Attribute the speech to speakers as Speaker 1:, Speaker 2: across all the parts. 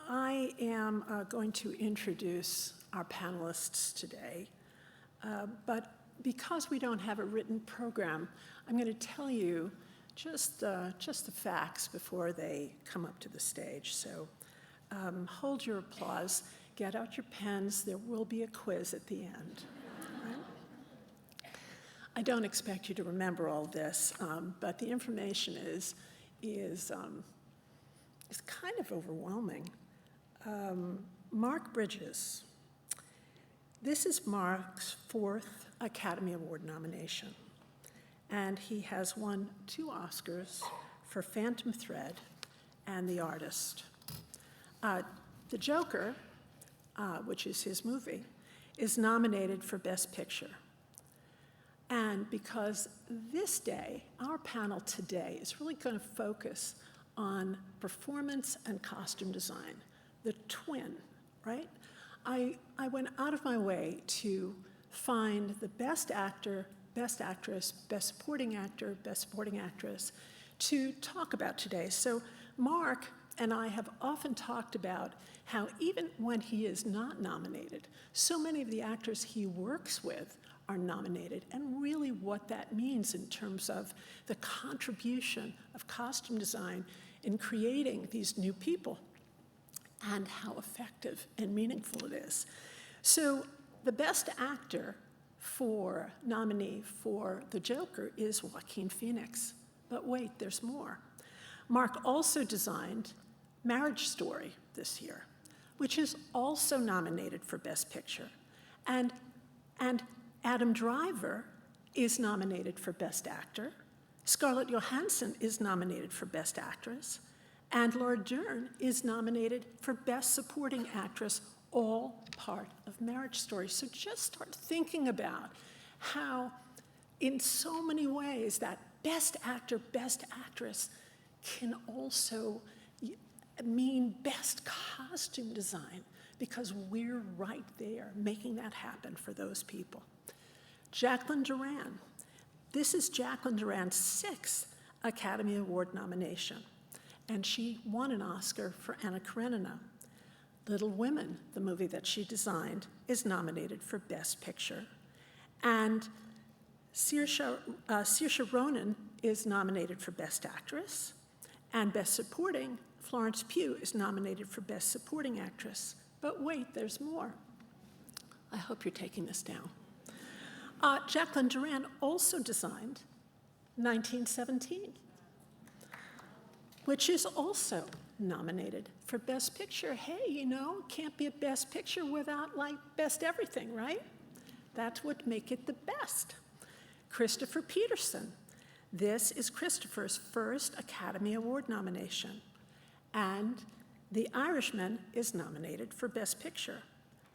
Speaker 1: I am going to introduce our panelists today, but because we don't have a written program, I'm going to tell you just the facts before they come up to the stage. So hold your applause, get out your pens, there will be a quiz at the end. Right? I don't expect you to remember all this, but the information is kind of overwhelming. Mark Bridges. This is Mark's 4th Academy Award nomination, and he has won 2 Oscars for Phantom Thread and The Artist. The Joker, which is his movie, is nominated for Best Picture. And because this day, our panel today is really going to focus on performance and costume design, the twin, right? I went out of my way to find the best actor, best actress, best supporting actor, best supporting actress to talk about today. So Mark and I have often talked about how even when he is not nominated, so many of the actors he works with are nominated, and really what that means in terms of the contribution of costume design in creating these new people and how effective and meaningful it is. So the best actor nominee for The Joker is Joaquin Phoenix. But wait, there's more. Mark also designed Marriage Story this year, which is also nominated for Best Picture. And Adam Driver is nominated for Best Actor. Scarlett Johansson is nominated for Best Actress. And Laura Dern is nominated for Best Supporting Actress, all part of Marriage Story. So just start thinking about how, in so many ways, that Best Actor, Best Actress can also mean Best Costume Design, because we're right there making that happen for those people. Jacqueline Durran. This is Jacqueline Durran's 6th Academy Award nomination, and she won an Oscar for Anna Karenina. Little Women, the movie that she designed, is nominated for Best Picture. And Saoirse Ronan is nominated for Best Actress. And Best Supporting, Florence Pugh is nominated for Best Supporting Actress. But wait, there's more. I hope you're taking this down. Jacqueline Durran also designed 1917, which is also nominated for Best Picture. Hey, can't be a Best Picture without, Best Everything, right? That's what make it the best. Christopher Peterson. This is Christopher's 1st Academy Award nomination. And The Irishman is nominated for Best Picture.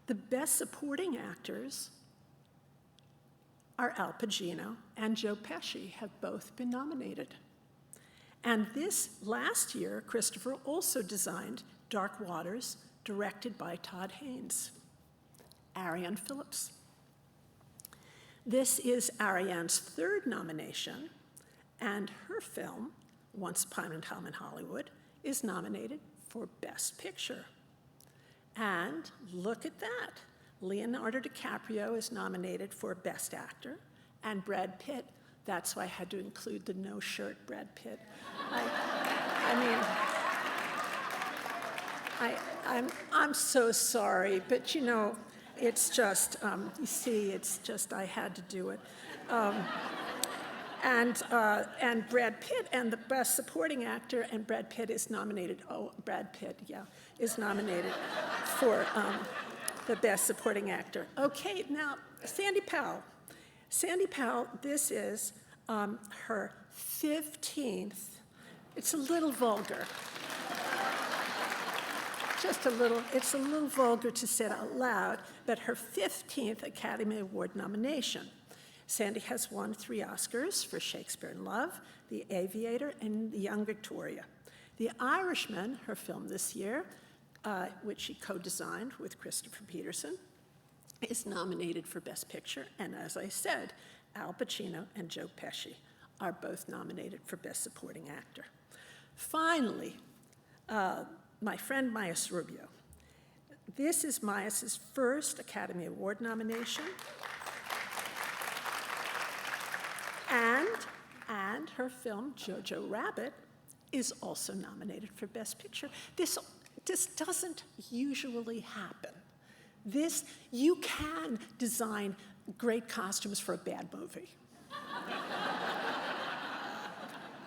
Speaker 1: The Best Supporting Actors are Al Pacino and Joe Pesci, have both been nominated. And this last year, Christopher also designed Dark Waters, directed by Todd Haynes. Arianne Phillips. This is Arianne's 3rd nomination, and her film, Once Upon a Time in Hollywood, is nominated for Best Picture. And look at that. Leonardo DiCaprio is nominated for Best Actor, and Brad Pitt. That's why I had to include the no-shirt Brad Pitt. I'm so sorry, but it's just, I had to do it. And Brad Pitt and the Best Supporting Actor, and Brad Pitt is nominated, is nominated for the Best Supporting Actor. Okay, now, Sandy Powell. Sandy Powell, this is her 15th, it's a little vulgar. Just a little, it's a little vulgar to say it out loud, but her 15th Academy Award nomination. Sandy has won 3 Oscars for Shakespeare in Love, The Aviator, and The Young Victoria. The Irishman, her film this year, which she co-designed with Christopher Peterson, is nominated for Best Picture, and as I said, Al Pacino and Joe Pesci are both nominated for Best Supporting Actor. Finally, my friend Mayes Rubeo. This is Mayes' first Academy Award nomination. And her film, Jojo Rabbit, is also nominated for Best Picture. This doesn't usually happen. You can design great costumes for a bad movie.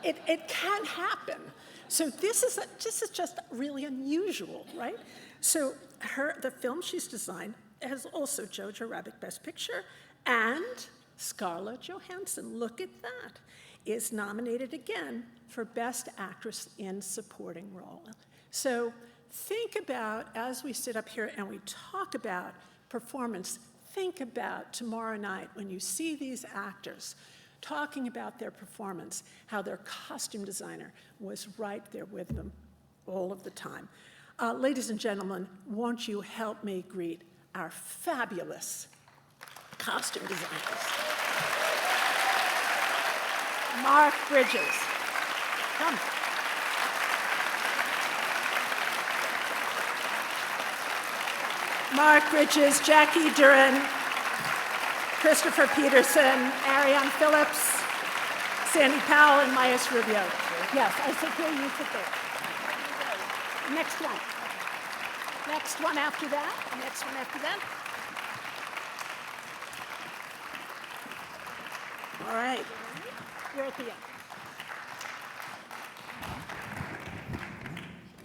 Speaker 1: It can happen. So this is just really unusual, right? So the film she's designed has also Jojo Rabbit Best Picture, and Scarlett Johansson, look at that, is nominated again for Best Actress in Supporting Role. So think about, as we sit up here and we talk about performance, think about tomorrow night when you see these actors talking about their performance, how their costume designer was right there with them all of the time. Ladies and gentlemen, won't you help me greet our fabulous costume designers? Mark Bridges, come. Mark Bridges, Jackie Durran, Christopher Peterson, Arianne Phillips, Sandy Powell, and Mayes Rubeo. Yes, I sit here, you sit there. Next one. Next one after that. Next one after that. All right. You're at the end.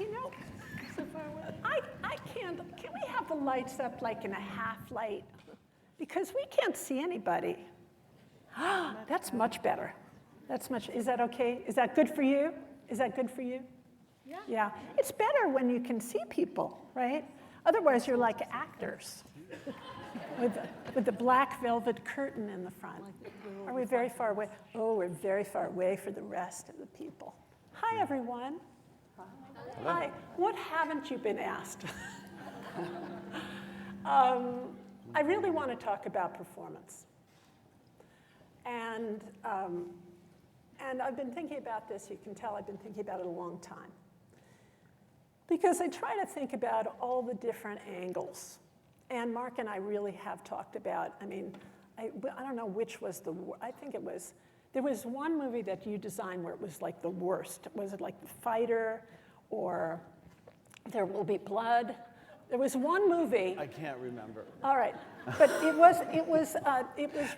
Speaker 1: You know, so far away. I can't. Can we have the lights up like in a half light? Because we can't see anybody. That's much better. Is that okay? Is that good for you? Is that good for you? Yeah. Yeah. It's better when you can see people, right? Otherwise, you're like actors with the black velvet curtain in the front. Are we very far away? Oh, we're very far away for the rest of the people. Hi, everyone. Hi. What haven't you been asked? I really want to talk about performance. And I've been thinking about this. You can tell I've been thinking about it a long time. Because I try to think about all the different angles. And Mark and I really have talked about, I don't know which was I think it was, there was one movie that you designed where it was like the worst. Was it like The Fighter or There Will Be Blood? There was one movie.
Speaker 2: I can't remember.
Speaker 1: All right, but it was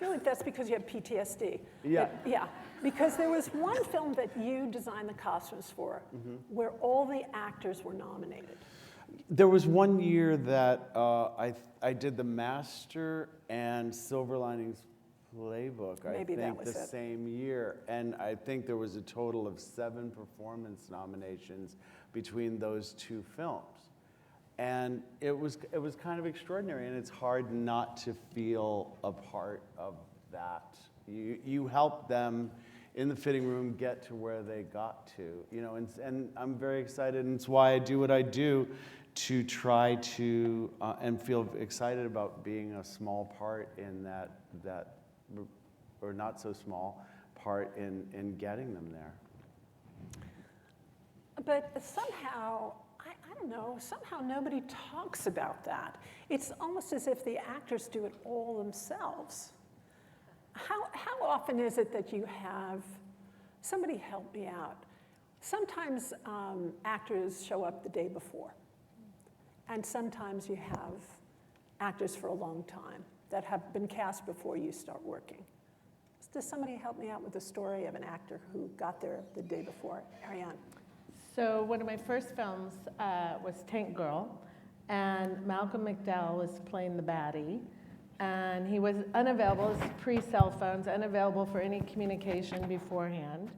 Speaker 1: really, that's because you have PTSD.
Speaker 2: Yeah.
Speaker 1: Yeah, because there was one film that you designed the costumes for where all the actors were nominated.
Speaker 2: There was one year that I did The Master and Silver Linings Playbook,
Speaker 1: Maybe that was
Speaker 2: the
Speaker 1: it.
Speaker 2: same year. And I think there was a total of 7 performance nominations between those two films. And it was kind of extraordinary, and it's hard not to feel a part of that. You help them in the fitting room get to where they got to, and I'm very excited, and it's why I do what I do, to try to and feel excited about being a small part in that or not so small part in getting them there.
Speaker 1: But somehow, I don't know, somehow nobody talks about that. It's almost as if the actors do it all themselves. How often is it that you have, somebody help me out. Sometimes actors show up the day before. And sometimes you have actors for a long time that have been cast before you start working. Does somebody help me out with the story of an actor who got there the day before? Arianne.
Speaker 3: So one of my first films was Tank Girl, and Malcolm McDowell was playing the baddie, and he was unavailable, pre-cell phones, unavailable for any communication beforehand.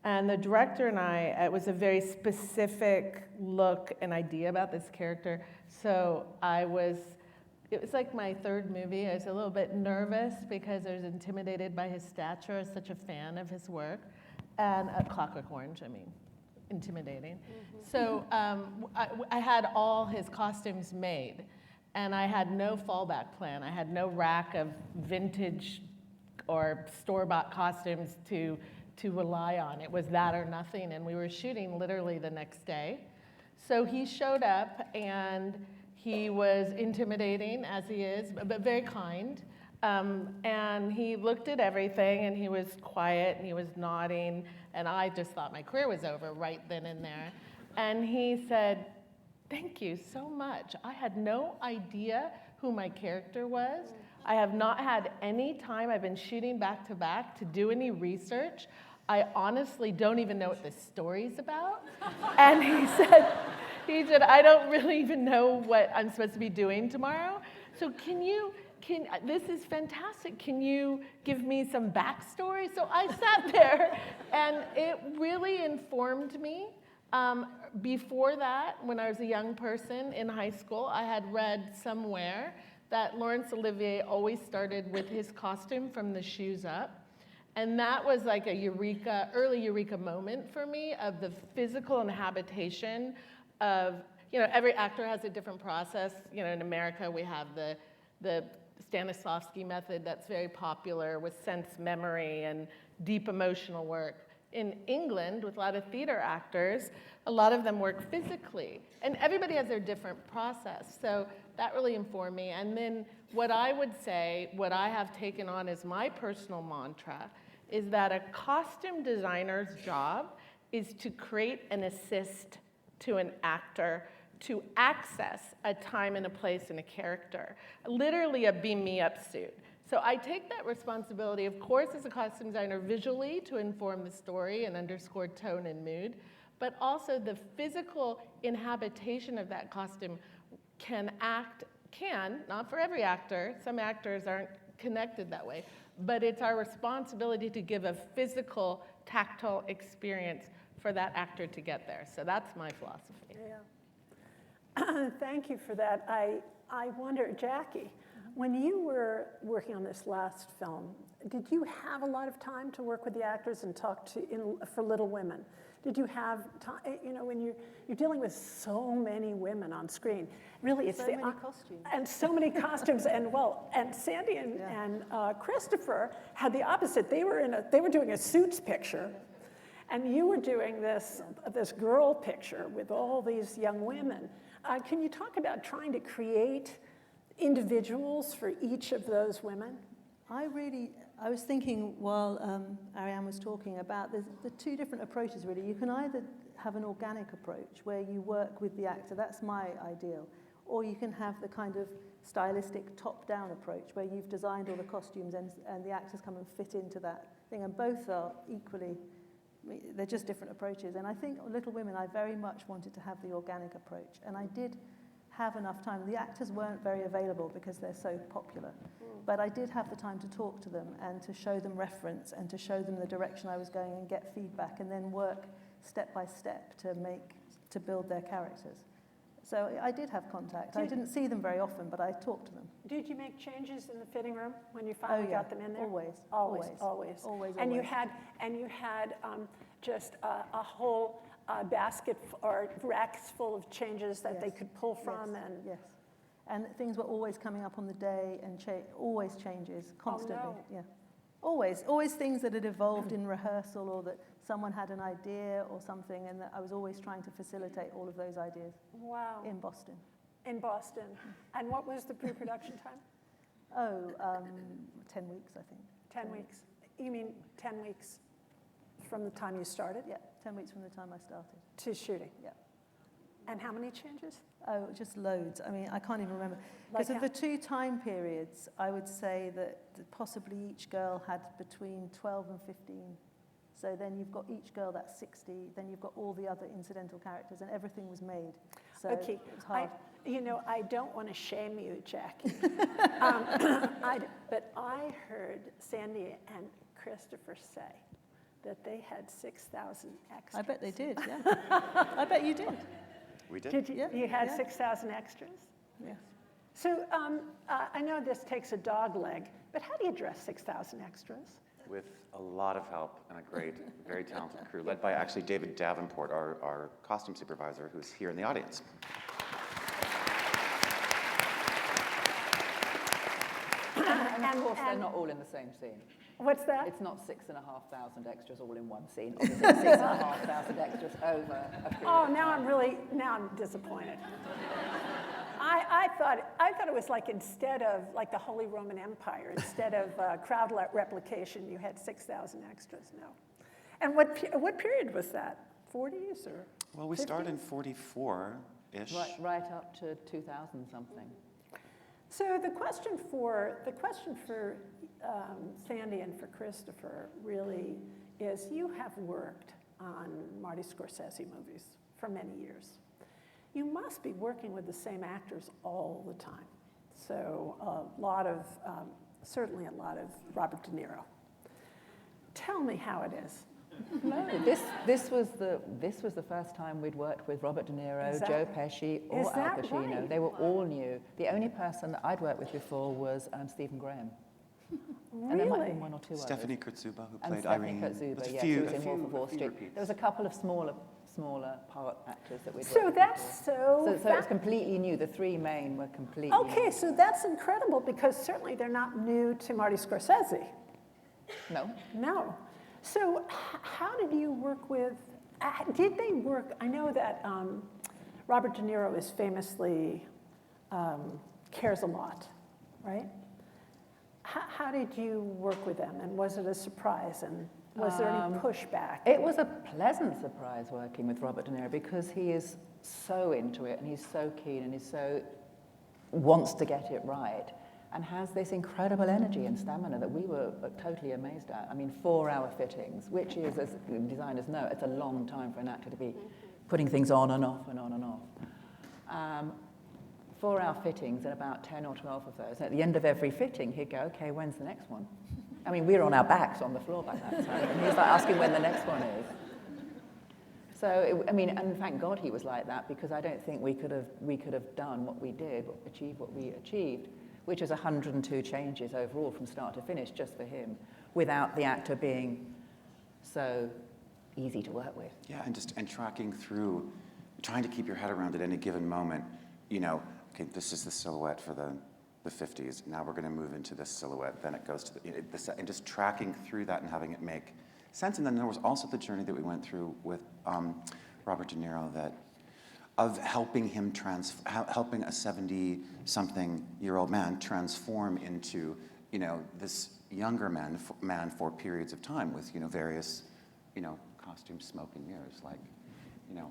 Speaker 3: And the director and I, it was a very specific look and idea about this character, so it was like my third movie. I was a little bit nervous because I was intimidated by his stature. I was such a fan of his work, and Clockwork Orange, intimidating. So I had all his costumes made, and I had no fallback plan. I had no rack of vintage or store-bought costumes to rely on. It was that or nothing, and we were shooting literally the next day. So he showed up, and he was intimidating, as he is, but very kind. And he looked at everything, and he was quiet, and he was nodding, and I just thought my career was over right then and there. And he said, "Thank you so much. I had no idea who my character was. I have not had any time. I've been shooting back to back to do any research. I honestly don't even know what this story's about." And he said, "I don't really even know what I'm supposed to be doing tomorrow. So this is fantastic. Can you give me some backstory?" So I sat there, and it really informed me. Before that, when I was a young person in high school, I had read somewhere that Laurence Olivier always started with his costume from the shoes up. And that was like a early eureka moment for me of the physical inhabitation of, every actor has a different process. In America, we have the Stanislavski method that's very popular with sense memory and deep emotional work. In England, with a lot of theater actors, a lot of them work physically. And everybody has their different process. So that really informed me. And then what I would say, what I have taken on as my personal mantra, is that a costume designer's job is to create an assist to an actor to access a time and a place and a character. Literally a beam me up suit. So I take that responsibility, of course, as a costume designer visually to inform the story and underscore tone and mood, but also the physical inhabitation of that costume can, not for every actor, some actors aren't connected that way, but it's our responsibility to give a physical, tactile experience for that actor to get there. So that's my philosophy.
Speaker 1: Yeah. Thank you for that. I wonder, Jackie, when you were working on this last film, did you have a lot of time to work with the actors and talk for Little Women? Did you have time, when you're dealing with so many women on screen, really it's
Speaker 4: so many costumes.
Speaker 1: And so many costumes, and Sandy and Christopher had the opposite. They were doing a Suits picture, and you were doing this girl picture with all these young women. Can you talk about trying to create individuals for each of those women?
Speaker 4: I was thinking while Arianne was talking about the two different approaches, really. You can either have an organic approach where you work with the actor, that's my ideal, or you can have the kind of stylistic top-down approach where you've designed all the costumes and the actors come and fit into that thing, and both are equally, they're just different approaches. And I think Little Women, I very much wanted to have the organic approach, and I did have enough time. The actors weren't very available because they're so popular, but I did have the time to talk to them and to show them reference and to show them the direction I was going and get feedback and then work step by step to build their characters. So I did have contact. I didn't see them very often, but I talked to them.
Speaker 1: Did you make changes in the fitting room when you finally got them in there?
Speaker 4: Always.
Speaker 1: And you had just a whole basket or racks full of changes that they could pull from.
Speaker 4: Yes. And things were always coming up on the day and always changes constantly.
Speaker 1: Oh, no.
Speaker 4: Yeah. Always things that had evolved in rehearsal or that someone had an idea or something, and that I was always trying to facilitate all of those ideas.
Speaker 1: Wow.
Speaker 4: In Boston.
Speaker 1: In Boston. And what was the pre-production time?
Speaker 4: 10 weeks, I think.
Speaker 1: 10 weeks. You mean 10 weeks from the time you started?
Speaker 4: Yeah, 10 weeks from the time I started.
Speaker 1: To shooting?
Speaker 4: Yeah.
Speaker 1: And how many changes?
Speaker 4: Oh, just loads. I mean, I can't even remember. Because of the two time periods, I would say that possibly each girl had between 12 and 15. So then you've got each girl, that's 60. Then you've got all the other incidental characters, and everything was made. So
Speaker 1: okay.
Speaker 4: It was hard.
Speaker 1: I don't want to shame you, Jackie. But I heard Sandy and Christopher say that they had 6,000 extras.
Speaker 4: I bet they did, yeah. I bet you did.
Speaker 5: We did.
Speaker 1: Did you?
Speaker 4: Yeah,
Speaker 1: You had
Speaker 4: yeah.
Speaker 1: 6,000 extras?
Speaker 4: Yes.
Speaker 1: So I know this takes a dog leg, but how do you dress 6,000 extras?
Speaker 5: With a lot of help and a great, very talented crew, led by actually David Davenport, our costume supervisor, who's here in the audience.
Speaker 6: And of course, they're not all in the same scene.
Speaker 1: What's that?
Speaker 6: It's not 6,500 extras all in one scene. Obviously, it's 6,500 extras over a period
Speaker 1: Oh,
Speaker 6: of
Speaker 1: now
Speaker 6: time.
Speaker 1: now I'm disappointed. I thought it was like instead of like the Holy Roman Empire, instead of crowd replication, you had 6,000 extras. No. And what period was that? 40s or?
Speaker 5: Well, we
Speaker 1: 50s?
Speaker 5: started in 44-ish.
Speaker 6: Right up to 2000 something.
Speaker 1: So the question for Sandy and for Christopher really is, you have worked on Marty Scorsese movies for many years. You must be working with the same actors all the time. So certainly a lot of Robert De Niro. Tell me how it is.
Speaker 6: No, this was the first time we'd worked with Robert De Niro,
Speaker 1: Exactly.
Speaker 6: Joe Pesci, or
Speaker 1: Is
Speaker 6: Al
Speaker 1: that
Speaker 6: Pacino.
Speaker 1: right?
Speaker 6: They were all new. The only person that I'd worked with before was Stephen Graham. And there might have
Speaker 1: Really?
Speaker 6: been one or two
Speaker 5: Stephanie
Speaker 6: others.
Speaker 5: Kurtzuba, who
Speaker 6: And
Speaker 5: played
Speaker 6: Stephanie
Speaker 5: Irene.
Speaker 6: Kurtzuba,
Speaker 5: There's a
Speaker 6: yes,
Speaker 5: few-
Speaker 6: who was
Speaker 5: a
Speaker 6: in
Speaker 5: few-
Speaker 6: Wolf of Wall
Speaker 5: a few
Speaker 6: Street.
Speaker 5: repeats.
Speaker 6: There was a couple of smaller part actors that we'd worked
Speaker 1: So
Speaker 6: with
Speaker 1: that's
Speaker 6: before.
Speaker 1: so.
Speaker 6: So it was completely new. The three main were completely
Speaker 1: Okay,
Speaker 6: new.
Speaker 1: so that's incredible because certainly they're not new to Marty Scorsese.
Speaker 6: No.
Speaker 1: No. So how did you work with, did they work, I know that Robert De Niro is famously, cares a lot, right? How did you work with them, and was it a surprise, and was there any pushback?
Speaker 6: It was a pleasant surprise working with Robert De Niro because he is so into it and he's so keen and wants to get it right and has this incredible energy and stamina that we were totally amazed at. I mean, 4-hour fittings, which is, as designers know, it's a long time for an actor to be putting things on and off and on and off. 4-hour fittings and about 10 or 12 of those. And at the end of every fitting, he'd go, okay, when's the next one? I mean, we were on our backs on the floor by that time, and he was like asking when the next one is. So, and thank God he was like that, because I don't think we could have done what we did, achieved what we achieved, which is 102 changes overall from start to finish just for him, without the actor being so easy to work with.
Speaker 5: Yeah, and tracking through, trying to keep your head around at any given moment, okay, this is the silhouette for the 50s. Now we're going to move into this silhouette. Then it goes to and just tracking through that and having it make sense. And then there was also the journey that we went through with Robert De Niro of helping him helping a 70-something-year-old man transform into this younger man for periods of time with various costume smoke and mirrors, like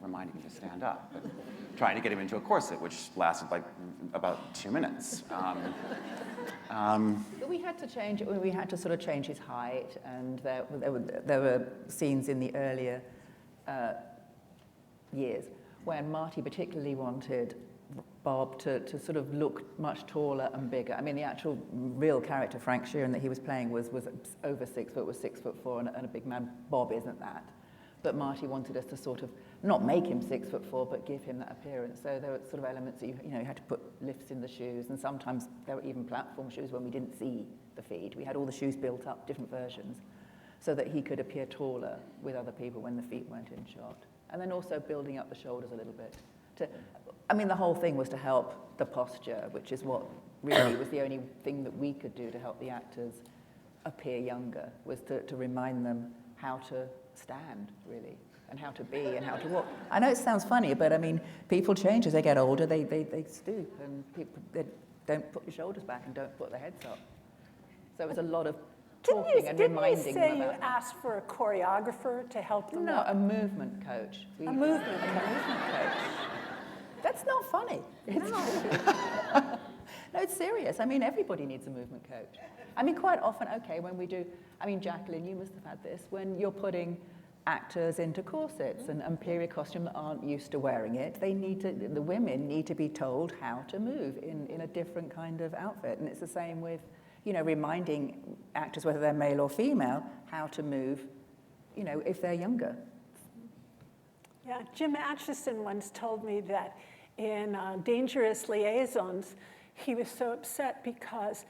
Speaker 5: reminding him to stand up, and trying to get him into a corset, which lasted like about 2 minutes.
Speaker 6: But we had to change. We had to sort of change his height, and there were scenes in the earlier years when Marty particularly wanted Bob to sort of look much taller and bigger. I mean, the actual real character, Frank Sheeran, that he was playing was over 6 foot, was 6'4", and a big man. Bob isn't that. But Marty wanted us to sort of not make him 6'4", but give him that appearance. So there were sort of elements that you had to put lifts in the shoes, and sometimes there were even platform shoes when we didn't see the feet. We had all the shoes built up, different versions, so that he could appear taller with other people when the feet weren't in shot. And then also building up the shoulders a little bit. The whole thing was to help the posture, which is what really was the only thing that we could do to help the actors appear younger, was to remind them how to stand, really, and how to be and how to walk. I know it sounds funny, but people change as they get older. They stoop, and they don't put your shoulders back and don't put their heads up. So it was a lot of talking and reminding them
Speaker 1: Didn't you say
Speaker 6: about
Speaker 1: you asked for a choreographer to help them?
Speaker 6: No, a movement coach.
Speaker 1: A movement
Speaker 6: coach. That's not funny. No, it's serious. Everybody needs a movement coach. Quite often, okay, when we do, Jacqueline, you must have had this, when you're putting actors into corsets and period costume that aren't used to wearing it, the women need to be told how to move in a different kind of outfit. And it's the same with, reminding actors, whether they're male or female, how to move, if they're younger.
Speaker 1: Yeah, Jim Atchison once told me that in Dangerous Liaisons, he was so upset because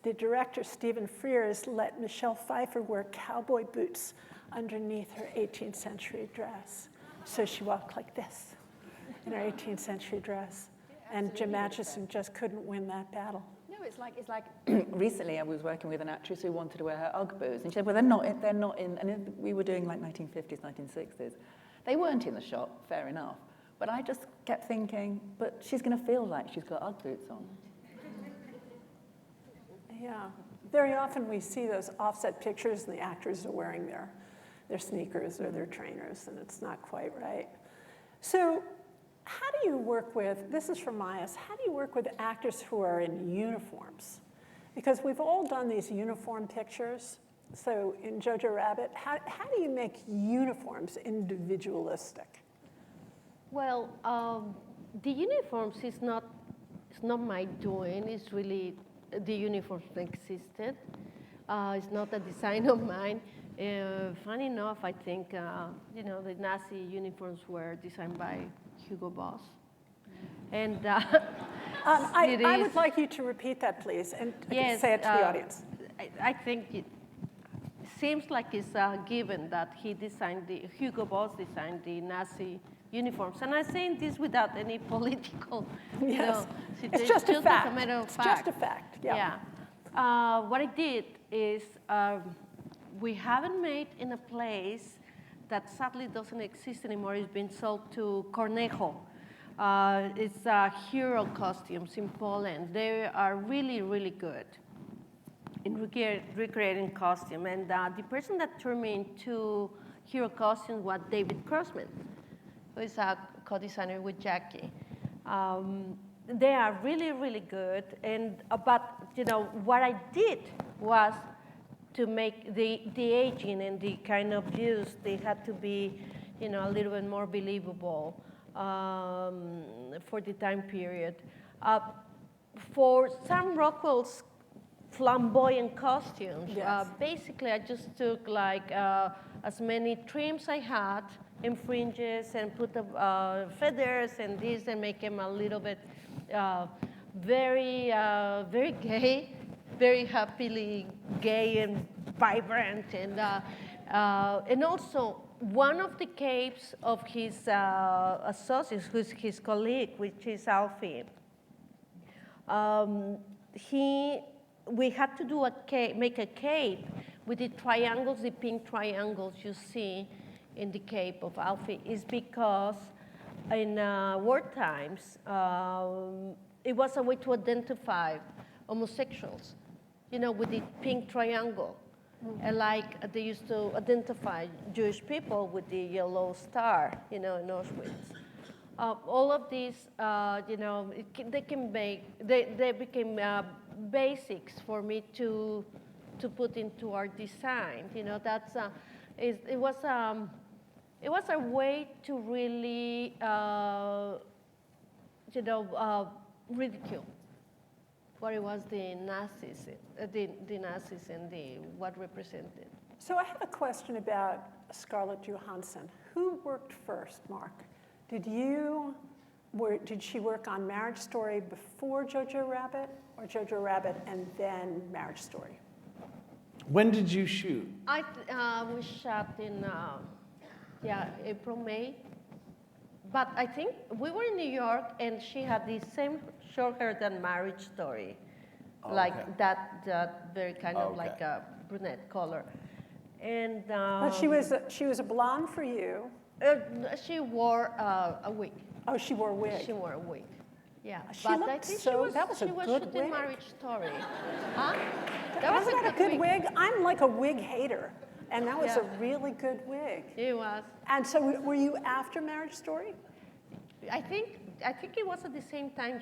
Speaker 1: the director, Stephen Frears, let Michelle Pfeiffer wear cowboy boots underneath her 18th century dress. So she walked like this in her 18th century dress. And Jim Atchison just couldn't win that battle.
Speaker 6: No, it's like recently I was working with an actress who wanted to wear her Ugg boots, and she said, well, they're not in, and we were doing like 1950s, 1960s. They weren't in the shop, fair enough. But I just kept thinking, but she's going to feel like she's got Ugg boots on.
Speaker 1: Yeah. Very often we see those offset pictures and the actors are wearing their sneakers or their trainers, and it's not quite right. So how do you work with, this is from Mayes, how do you work with actors who are in uniforms? Because we've all done these uniform pictures. So in Jojo Rabbit, how do you make uniforms individualistic?
Speaker 7: Well, the uniforms is not my doing. It's really the uniforms existed. It's not a design of mine. Funny enough, I think the Nazi uniforms were designed by Hugo Boss, and
Speaker 1: I would like you to repeat that, please, and
Speaker 7: yes,
Speaker 1: say it to the audience.
Speaker 7: I think it seems like it's given that Hugo Boss designed the Nazi uniforms. And I'm saying this without any political,
Speaker 1: yes. It's just a fact.
Speaker 7: As a matter of
Speaker 1: it's
Speaker 7: fact.
Speaker 1: just a fact, yeah.
Speaker 7: What I did is we haven't made in a place that sadly doesn't exist anymore. It's been sold to Cornejo. It's hero costumes in Poland. They are really, really good in recreating costume. And the person that turned me into hero costumes was David Crossman, who is a co-designer with Jackie. They are really, really good. And but what I did was to make the aging and the kind of views, they had to be a little bit more believable for the time period. For Sam Rockwell's flamboyant costumes,
Speaker 1: yes.
Speaker 7: Basically I just took like as many trims I had and fringes and put the feathers and this and make them a little bit very gay, very happily gay and vibrant. And also one of the capes of his associates, who's his colleague, which is Alfie, we had to do make a cape with the triangles, the pink triangles you see in the cape of Alfie, is because in war times, it was a way to identify homosexuals, with the pink triangle. Mm-hmm. And like they used to identify Jewish people with the yellow star, in Auschwitz. All of these, they became basics for me to put into our design. It was a way to really, ridicule what it was the Nazis and what represented.
Speaker 1: So I have a question about Scarlett Johansson. Who worked first, Mark? Did she work on Marriage Story before Jojo Rabbit, or Jojo Rabbit and then Marriage Story?
Speaker 2: When did you shoot?
Speaker 7: We shot in April, May. But I think we were in New York, and she had the same short hair than Marriage Story, like that very kind of like a brunette color. And
Speaker 1: but she was a blonde for you.
Speaker 7: She wore a wig.
Speaker 1: Oh, she wore a wig.
Speaker 7: She wore a wig. Yeah,
Speaker 1: she
Speaker 7: but
Speaker 1: looked
Speaker 7: I think
Speaker 1: that was a
Speaker 7: she was
Speaker 1: good
Speaker 7: shooting
Speaker 1: wig.
Speaker 7: Marriage Story. Huh?
Speaker 1: Wasn't that a good wig? I'm like a wig hater, and that was
Speaker 7: Yeah.
Speaker 1: a really good wig.
Speaker 7: It was.
Speaker 1: And so, were you after Marriage Story?
Speaker 7: I think it was at the same time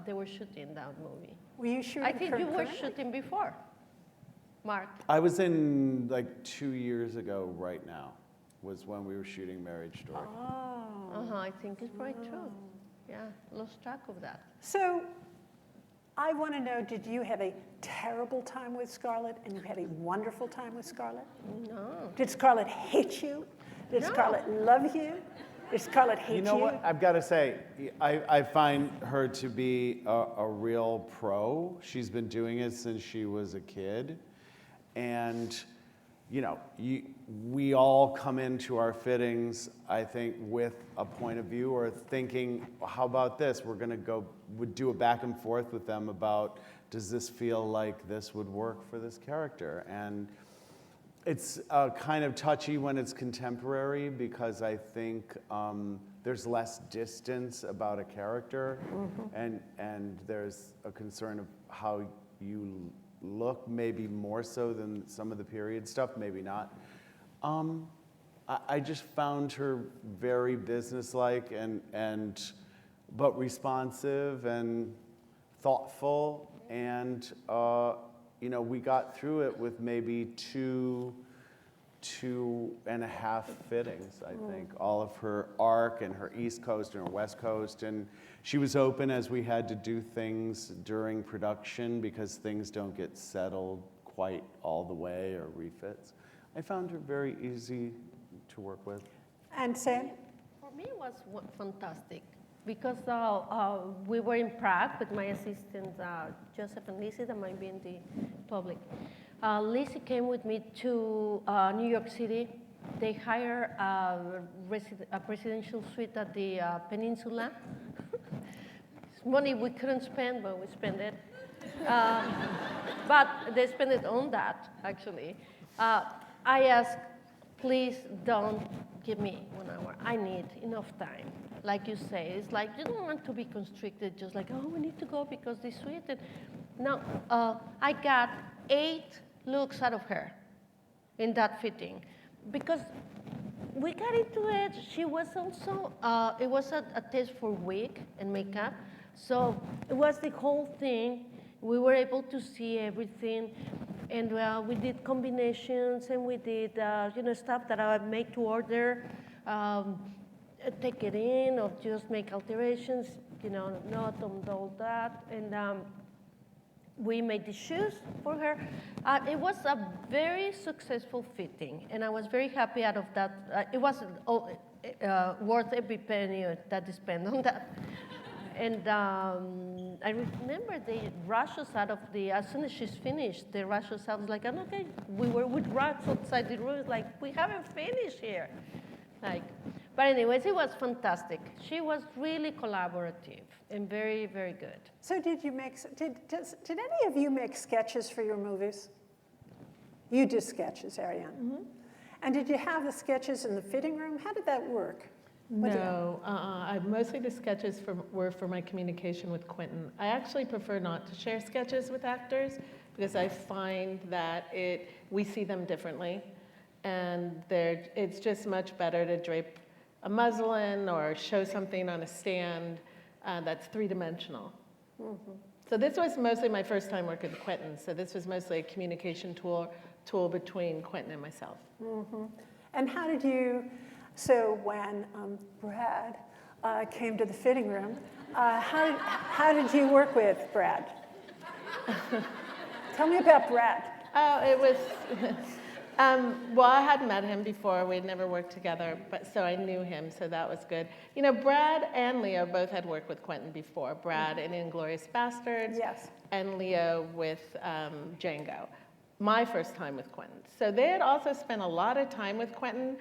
Speaker 7: they were shooting that movie.
Speaker 1: Were you shooting?
Speaker 7: I think you were
Speaker 1: concurrently?
Speaker 7: shooting before, Mark.
Speaker 2: I was in like 2 years ago right now was when we were shooting Marriage Story.
Speaker 1: Oh.
Speaker 7: I think it's probably true. Yeah, lost track of that.
Speaker 1: So, I want to know, did you have a terrible time with Scarlett and you had a wonderful time with Scarlett?
Speaker 7: No.
Speaker 1: Did Scarlett hate you? Did Scarlett love you? Did Scarlett hate you?
Speaker 2: You know what? I've got to say, I find her to be a real pro. She's been doing it since she was a kid. And, we all come into our fittings, I think, with a point of view or thinking, how about this? We're going to would do a back and forth with them about, does this feel like this would work for this character? And it's kind of touchy when it's contemporary because I think there's less distance about a character, and there's a concern of how you look, maybe more so than some of the period stuff, maybe not. I just found her very businesslike but responsive and thoughtful, and we got through it with maybe two and a half fittings, I think. All of her arc and her East Coast and her West Coast, and she was open as we had to do things during production because things don't get settled quite all the way or refits. I found her very easy to work with.
Speaker 1: And Sam?
Speaker 7: For me, it was fantastic because we were in Prague with my assistants, Joseph and Lizzie, that might be in the public. Lizzie came with me to New York City. They hired a presidential suite at the Peninsula. It's money we couldn't spend, but we spent it. But they spent it on that, actually. I asked, please don't give me 1 hour. I need enough time. Like you say, it's like you don't want to be constricted, just like, oh, we need to go because this suite. No, I got 8 looks out of her in that fitting because we got into it. She was also, it was a test for wig and makeup. So it was the whole thing. We were able to see everything. And we did combinations, and we did stuff that I would make to order, take it in, or just make alterations, not on all that. And we made the shoes for her. It was a very successful fitting, and I was very happy out of that. It was worth every penny that is spent on that. And I remember they rushed us out of as soon as she's finished, they rushed us out. I was like, okay, we were with rats outside the room. It's like, we haven't finished here. But anyways, it was fantastic. She was really collaborative and very, very good.
Speaker 1: So did any of you make sketches for your movies? You did sketches, Arianne. Mm-hmm. And did you have the sketches in the fitting room? How did that work?
Speaker 3: No, mostly the sketches were for my communication with Quentin. I actually prefer not to share sketches with actors because I find that we see them differently, and it's just much better to drape a muslin or show something on a stand that's three-dimensional. Mm-hmm. So this was mostly my first time working with Quentin, so this was mostly a communication tool between Quentin and myself.
Speaker 1: Mm-hmm. And how did you... So when Brad came to the fitting room, how did you work with Brad? Tell me about Brad.
Speaker 3: Oh, it was, well, I hadn't met him before. We had never worked together, so I knew him, so that was good. Brad and Leo both had worked with Quentin before. Brad in Inglourious Basterds,
Speaker 1: yes,
Speaker 3: and Leo with Django. My first time with Quentin. So they had also spent a lot of time with Quentin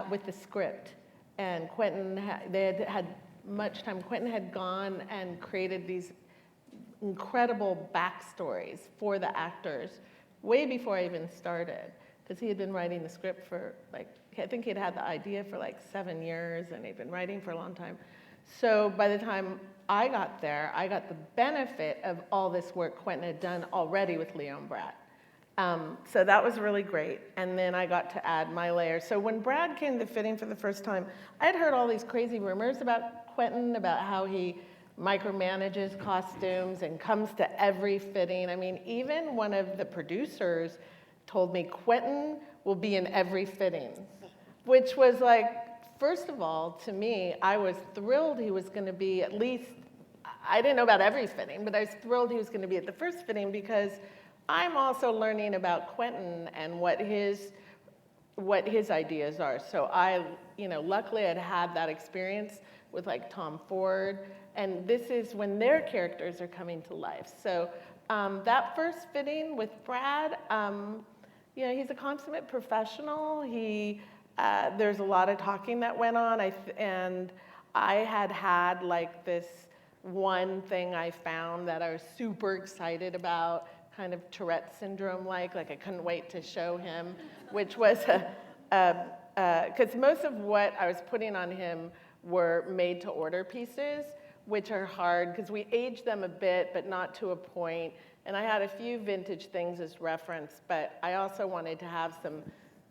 Speaker 3: with the script, and Quentin, they had much time. Quentin had gone and created these incredible backstories for the actors way before I even started, because he had been writing the script for I think he'd had the idea for 7 years, and he'd been writing for a long time. So by the time I got there, I got the benefit of all this work Quentin had done already with Leo and Brad. So that was really great, and then I got to add my layer. So when Brad came to fitting for the first time, I had heard all these crazy rumors about Quentin, about how he micromanages costumes and comes to every fitting. I mean, even one of the producers told me Quentin will be in every fitting, which was first of all, to me, I was thrilled he was going to be at least, I didn't know about every fitting, but I was thrilled he was going to be at the first fitting because I'm also learning about Quentin and what his ideas are. So luckily I'd had that experience with Tom Ford, and this is when their characters are coming to life. So that first fitting with Brad, you know, he's a consummate professional. There's a lot of talking that went on, and I had like this one thing I found that I was super excited about, kind of Tourette syndrome like I couldn't wait to show him, which was because most of what I was putting on him were made to order pieces, which are hard because we aged them a bit, but not to a point. And I had a few vintage things as reference, but I also wanted to have some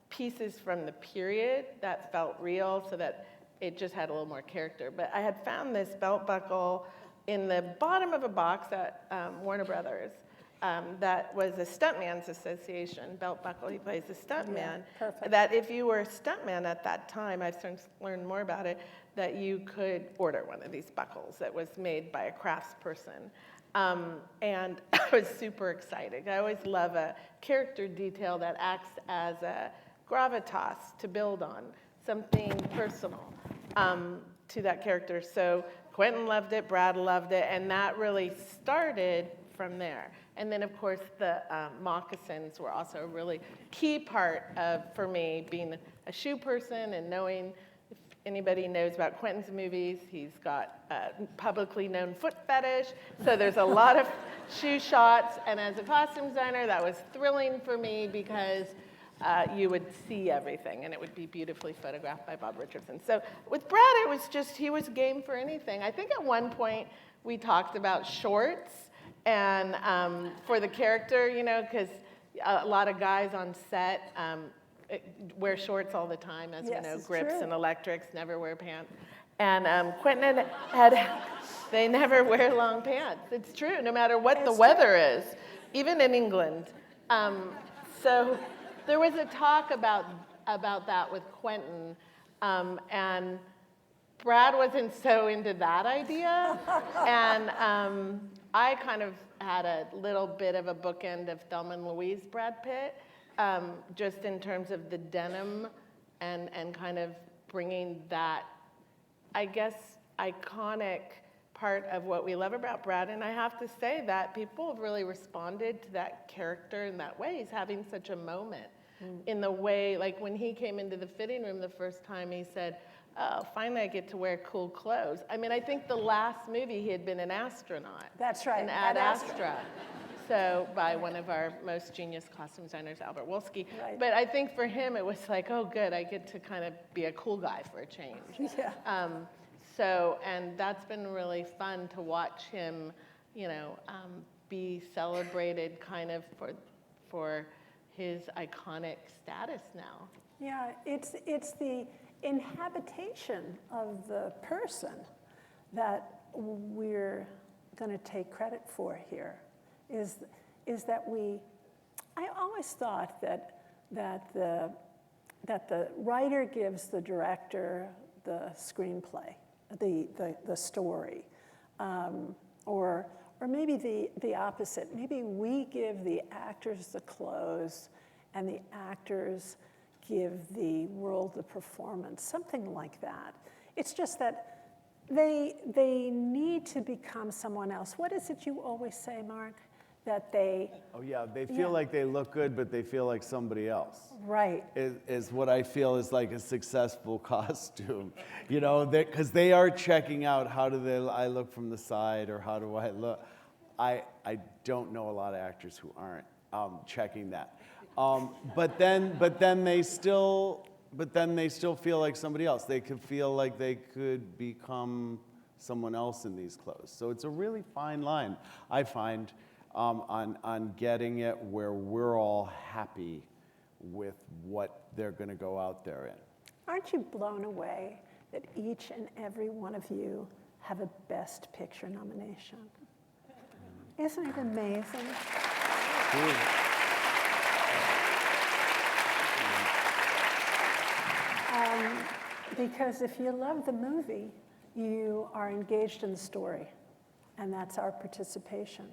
Speaker 3: pieces from the period that felt real so that it just had a little more character. But I had found this belt buckle in the bottom of a box at Warner Brothers that was a Stuntman's Association belt buckle. He plays a stuntman.
Speaker 1: perfect.
Speaker 3: That if you were a stuntman at that time, I've since learned more about it, that you could order one of these buckles that was made by a craftsperson. And I was super excited. I always love a character detail that acts as a gravitas to build on, something personal to that character. So Quentin loved it, Brad loved it, and that really started from there. And then, of course, the moccasins were also a really key part of, for me, being a shoe person and knowing. If anybody knows about Quentin's movies, he's got a publicly known foot fetish, so there's a lot of shoe shots, and as a costume designer, that was thrilling for me because you would see everything, and it would be beautifully photographed by Bob Richardson. So with Brad, it was just, he was game for anything. I think at one point we talked about shorts, and for the character, you know, because a lot of guys on set wear shorts all the time, as
Speaker 1: Yes,
Speaker 3: we know,
Speaker 1: it's
Speaker 3: grips
Speaker 1: true.
Speaker 3: and electrics, never wear pants. And Quentin they never wear long pants. It's true, no matter what the weather is, even in England. So there was a talk about that with Quentin, and Brad wasn't so into that idea, and I kind of had a little bit of a bookend of Thelma and Louise Brad Pitt, just in terms of the denim and kind of bringing that, I guess, iconic part of what we love about Brad. And I have to say that people have really responded to that character in that way. He's having such a moment in the way, like when he came into the fitting room the first time, he said, oh, finally I get to wear cool clothes. I mean, I think the last movie he had been an astronaut.
Speaker 1: That's right,
Speaker 3: An
Speaker 1: Ad
Speaker 3: Ad Astra. So by one of our most genius costume designers, Albert Wolski.
Speaker 1: Right.
Speaker 3: But I think for him it was like, oh good, I get to kind of be a cool guy for a change.
Speaker 1: Yeah.
Speaker 3: And that's been really fun to watch him, you know, be celebrated kind of for his iconic status now.
Speaker 1: Yeah, it's the inhabitation of the person that we're going to take credit for here. Is that I always thought that the writer gives the director the screenplay, the story, or maybe the opposite. Maybe we give the actors the clothes, and the actors give the world the performance, something like that. It's just that they need to become someone else. What is it you always say, Mark? That they...
Speaker 2: Oh yeah, they feel like they look good, but they feel like somebody else.
Speaker 1: Right.
Speaker 2: Is what I feel is like a successful costume. You know, because they are checking out how I look from the side, or how do I look. I don't know a lot of actors who aren't checking that. But then they still feel like somebody else. They could feel like they could become someone else in these clothes. So it's a really fine line, I find, on getting it where we're all happy with what they're going to go out there in.
Speaker 1: Aren't you blown away that each and every one of you have a Best Picture nomination? Isn't it amazing? Because if you love the movie, you are engaged in the story, and that's our participation.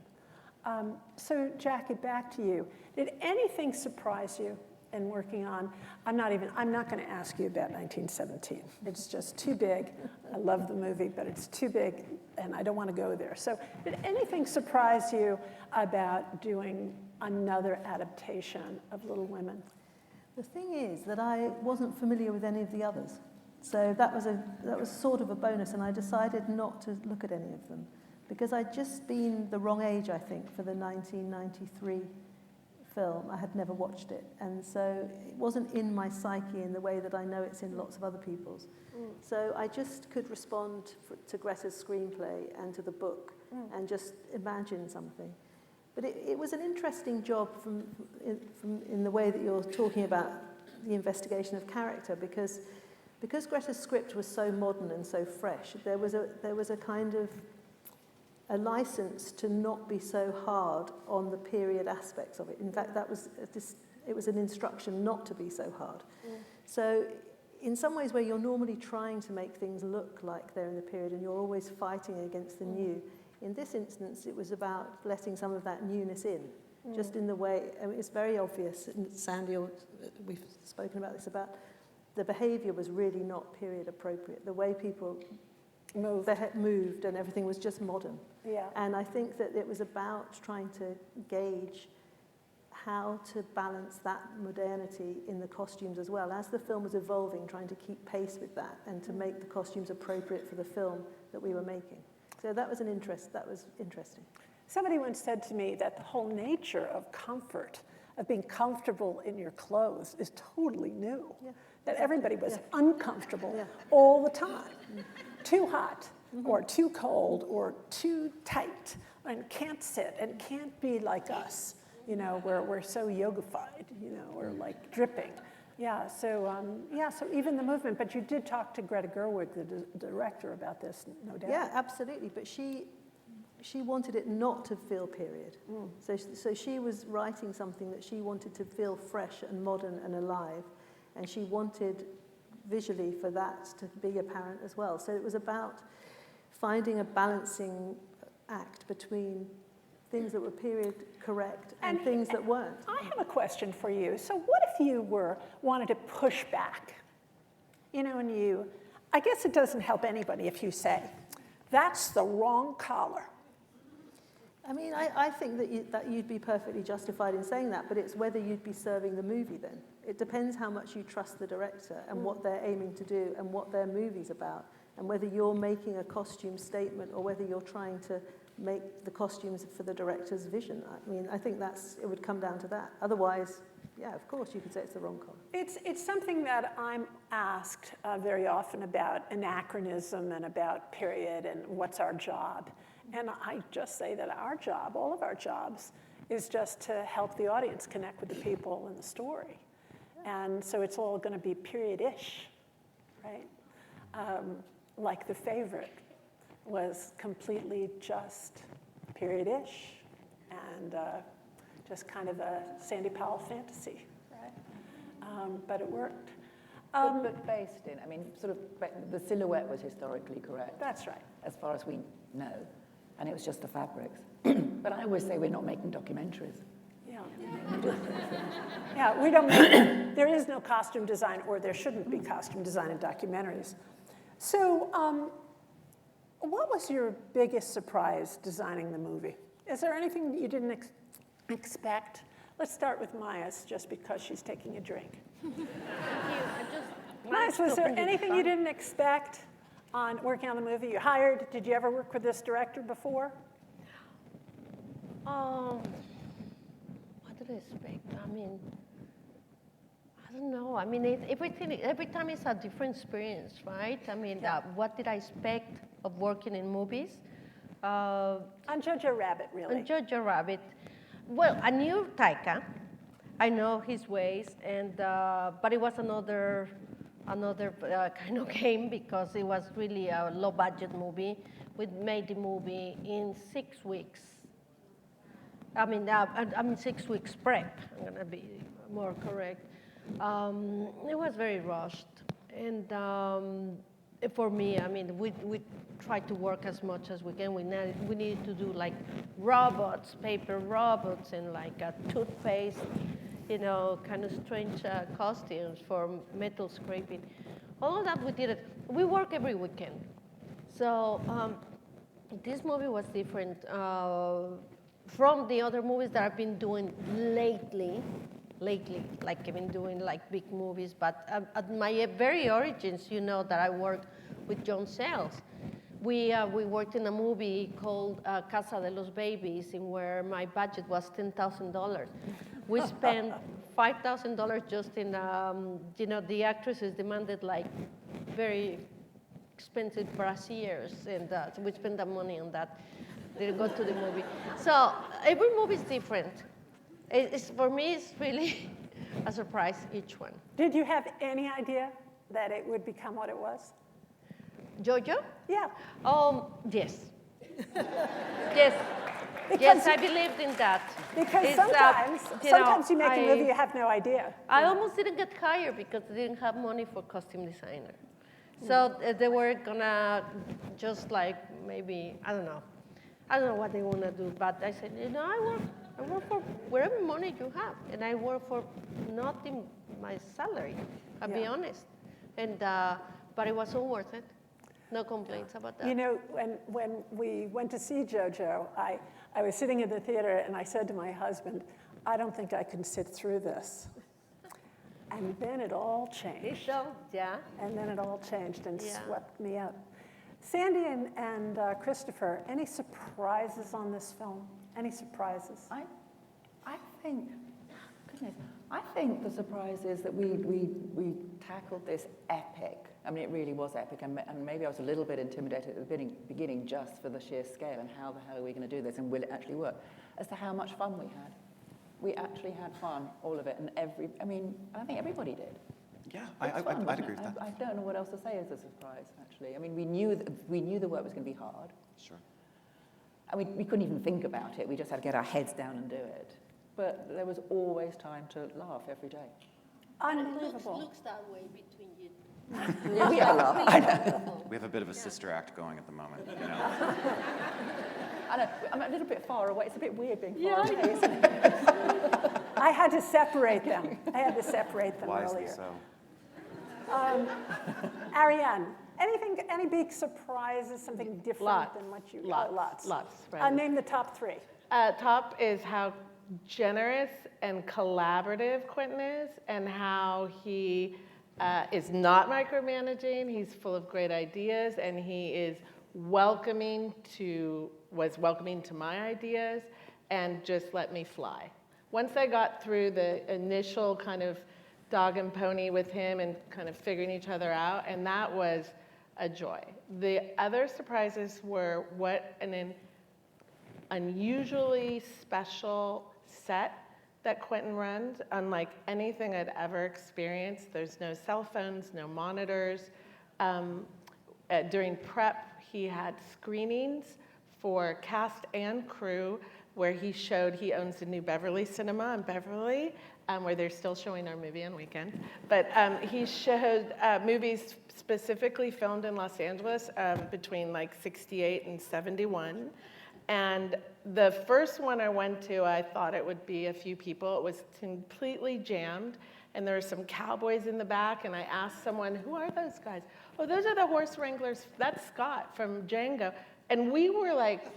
Speaker 1: So Jackie, back to you. Did anything surprise you in working on, I'm not going to ask you about 1917. It's just too big. I love the movie, but it's too big, and I don't want to go there. So did anything surprise you about doing another adaptation of Little Women?
Speaker 4: The thing is that I wasn't familiar with any of the others. So that was sort of a bonus, and I decided not to look at any of them because I'd just been the wrong age, I think, for the 1993 film. I had never watched it, and so it wasn't in my psyche in the way that I know it's in lots of other people's. So I just could respond to Greta's screenplay and to the book and just imagine something. But it was an interesting job in the way that you're talking about the investigation of character, because Greta's script was so modern and so fresh, there was a kind of a license to not be so hard on the period aspects of it. In fact, it was an instruction not to be so hard. So in some ways where you're normally trying to make things look like they're in the period and you're always fighting against the new, in this instance, it was about letting some of that newness in, just in the way, I mean, it's very obvious, and Sandy, we've spoken about this, about the behavior was really not period appropriate. The way people moved and everything was just modern.
Speaker 1: Yeah.
Speaker 4: And I think that it was about trying to gauge how to balance that modernity in the costumes as well. As the film was evolving, trying to keep pace with that and to make the costumes appropriate for the film that we were making. So that was interesting.
Speaker 1: Somebody once said to me that the whole nature of comfort, of being comfortable in your clothes, is totally new.
Speaker 4: Yeah.
Speaker 1: That everybody was uncomfortable all the time. Too hot, or too cold, or too tight, and can't sit, and can't be like us, you know, where we're so yogified, you know, or like dripping. So even the movement, but you did talk to Greta Gerwig, the director, about this, no doubt.
Speaker 4: Yeah, absolutely, but she wanted it not to feel period. So she was writing something that she wanted to feel fresh and modern and alive, and she wanted visually for that to be apparent as well. So it was about finding a balancing act between things that were period correct and things that weren't.
Speaker 1: I have a question for you. So what if you wanted to push back? You know, and I guess it doesn't help anybody if you say, that's the wrong collar.
Speaker 4: I mean, I think that you'd be perfectly justified in saying that, but it's whether you'd be serving the movie then. It depends how much you trust the director and what they're aiming to do and what their movie's about, and whether you're making a costume statement or whether you're trying to make the costumes for the director's vision. I mean, I think it would come down to that. Otherwise, yeah, of course, you could say it's the wrong color.
Speaker 1: It's something that I'm asked very often about anachronism and about period and what's our job. And I just say that our job, all of our jobs, is just to help the audience connect with the people and the story. And so it's all going to be period-ish, right? Like The Favorite was completely just period-ish and just kind of a Sandy Powell fantasy, right? But it worked.
Speaker 6: But based in, I mean, sort of, the silhouette was historically correct.
Speaker 1: That's right.
Speaker 6: As far as we know. And it was just the fabrics. But I always say we're not making documentaries.
Speaker 1: Yeah. Yeah, we don't make, there is no costume design, or there shouldn't be costume design in documentaries. So what was your biggest surprise designing the movie? Is there anything that you didn't expect? Let's start with Mayes, just because she's taking a drink. Mayes, was there anything you didn't expect on working on the movie? You hired, did you ever work with this director before?
Speaker 7: What did I expect? I mean, I don't know. I mean, every time it's a different experience, right? I mean, what did I expect of working in movies?
Speaker 1: On Jojo Rabbit, really.
Speaker 7: On Jojo Rabbit. Well, I knew Taika. I know his ways, and but it was another kind of game because it was really a low-budget movie. We made the movie in 6 weeks. I mean 6 weeks prep. I'm gonna be more correct. It was very rushed, and for me, I mean, we tried to work as much as we can. We needed to do like robots, paper robots, and like a toothpaste, you know, kind of strange costumes for metal scraping. All of that we did it. We work every weekend. So this movie was different from the other movies that I've been doing lately, like I've been doing like big movies, but at my very origins, you know that I worked with John Sayles. We worked in a movie called Casa de los Babies, in where my budget was $10,000. We spent $5,000 just in, you know, the actresses demanded like very expensive brassieres, and so we spent the money on that. Didn't go to the movie. So every movie is different. For me, it's really a surprise, each one.
Speaker 1: Did you have any idea that it would become what it was?
Speaker 7: Jojo?
Speaker 1: Yeah.
Speaker 7: Yes. Yes. Yes, I believed in that.
Speaker 1: Because
Speaker 7: It's,
Speaker 1: sometimes you make a movie, you have no idea.
Speaker 7: I almost didn't get hired because they didn't have money for costume designer. So they were gonna just like maybe, I don't know what they wanna do, but I said, you know, I work for whatever money you have, and I work for not in my salary, I'll be honest. And, but it was all worth it. No complaints about that.
Speaker 1: You know, when we went to see Jojo, I was sitting in the theater and I said to my husband, I don't think I can sit through this. And then it all changed.
Speaker 7: So, yeah.
Speaker 1: And then it all changed and swept me up. Sandy and Christopher, any surprises on this film? Any surprises?
Speaker 6: I think, goodness, I think the surprise is that we tackled this epic. I mean, it really was epic, and maybe I was a little bit intimidated at the beginning just for the sheer scale and how the hell are we going to do this and will it actually work, as to how much fun we had. We actually had fun, all of it, and I think everybody did.
Speaker 5: Yeah,
Speaker 6: It's fun,
Speaker 5: I'd agree with that.
Speaker 6: I don't know what else to say as a surprise, actually. I mean, we knew the work was going to be hard.
Speaker 5: Sure.
Speaker 6: And we couldn't even think about it. We just had to get our heads down and do it. But there was always time to laugh every day.
Speaker 1: Unbelievable.
Speaker 7: Looks that way between you.
Speaker 6: Yeah, we have a laugh. I know.
Speaker 5: We have a bit of a sister act going at the moment, you know.
Speaker 6: I know. I'm a little bit far away. It's a bit weird being far away, isn't it?
Speaker 1: I had to separate them.
Speaker 5: Wisely
Speaker 1: earlier.
Speaker 5: so.
Speaker 1: Arianne, any big surprises, something different
Speaker 3: Lots.
Speaker 1: than what you...
Speaker 3: Lots.
Speaker 1: Name the top three.
Speaker 3: Top is how generous and collaborative Quentin is, and how he is not micromanaging. He's full of great ideas, and he is was welcoming to my ideas, and just let me fly. Once I got through the initial kind of dog and pony with him and kind of figuring each other out, and that was a joy. The other surprises were what an unusually special set that Quentin runs, unlike anything I'd ever experienced. There's no cell phones, no monitors. During prep, he had screenings for cast and crew where he owns a new Beverly Cinema in Beverly, where they're still showing our movie on weekends. But he showed movies specifically filmed in Los Angeles between like 68 and 71. And the first one I went to, I thought it would be a few people. It was completely jammed, and there were some cowboys in the back, and I asked someone, who are those guys? Oh, those are the horse wranglers. That's Scott from Django. And we were like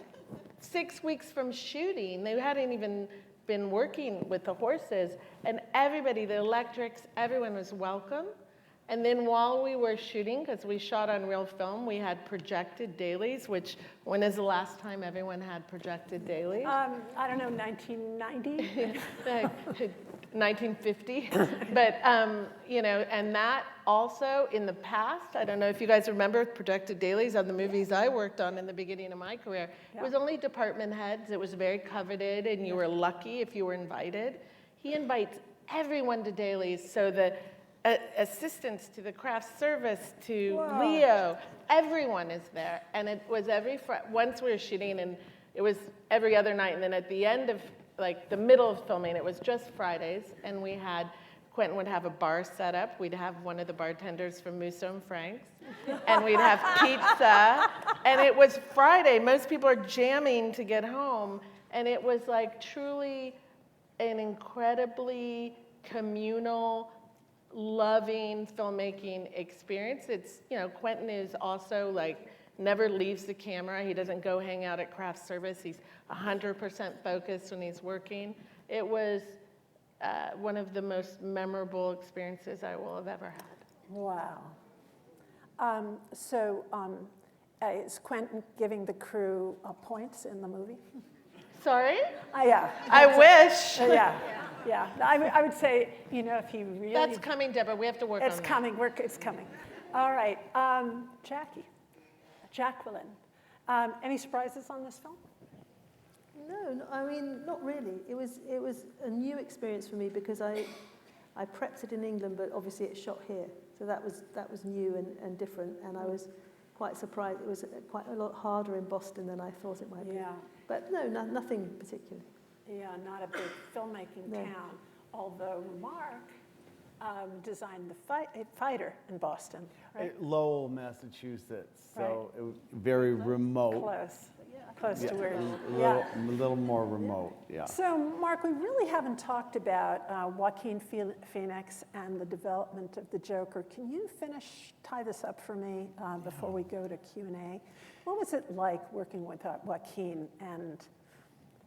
Speaker 3: 6 weeks from shooting. They hadn't even been working with the horses, and everybody, the electrics, everyone was welcome. And then while we were shooting, because we shot on real film, we had projected dailies, which, when is the last time everyone had projected dailies?
Speaker 1: I don't know, 1990?
Speaker 3: 1950. But, you know, and that also in the past, I don't know if you guys remember projected dailies on the movies I worked on in the beginning of my career. It was only department heads. It was very coveted, and you were lucky if you were invited. He invites everyone to dailies, so the assistants to the craft service to Leo, everyone is there. And it was once we were shooting, and it was every other night, and then at the end of like the middle of filming, it was just Fridays, and Quentin would have a bar set up. We'd have one of the bartenders from Musso and Frank's, and we'd have pizza, and it was Friday. Most people are jamming to get home, and it was like truly an incredibly communal, loving filmmaking experience. It's, you know, Quentin is also like never leaves the camera. He doesn't go hang out at craft service. He's 100% focused when he's working. It was one of the most memorable experiences I will have ever had.
Speaker 1: Wow. Is Quentin giving the crew points in the movie?
Speaker 3: Sorry?
Speaker 1: Yeah.
Speaker 3: I wish.
Speaker 1: Yeah. I would say, if he really...
Speaker 3: That's coming, Deborah. We have to work on that.
Speaker 1: It's coming. All right. Jacqueline, any surprises on this film?
Speaker 4: No, I mean, not really. It was a new experience for me because I prepped it in England, but obviously it's shot here. So that was new and different, and I was quite surprised. It was quite a lot harder in Boston than I thought it might be.
Speaker 1: Yeah.
Speaker 4: But no, nothing particularly.
Speaker 1: Yeah, not a big filmmaking town, although Mark designed the fighter in Boston, right?
Speaker 2: Lowell, Massachusetts, so it was very remote.
Speaker 1: Close to where,
Speaker 2: A little more remote, yeah.
Speaker 1: So, Mark, we really haven't talked about Joaquin Phoenix and the development of the Joker. Can you tie this up for me before we go to Q&A? What was it like working with Joaquin, and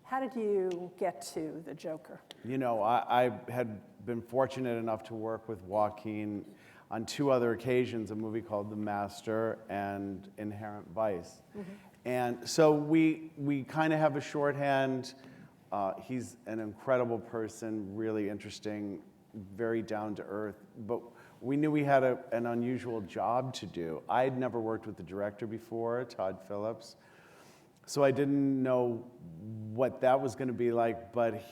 Speaker 1: how did you get to the Joker?
Speaker 2: I had been fortunate enough to work with Joaquin on 2 other occasions, a movie called The Master and Inherent Vice. Mm-hmm. And so we kind of have a shorthand. He's an incredible person, really interesting, very down to earth. But we knew we had an unusual job to do. I'd never worked with the director before, Todd Phillips. So I didn't know what that was going to be like, but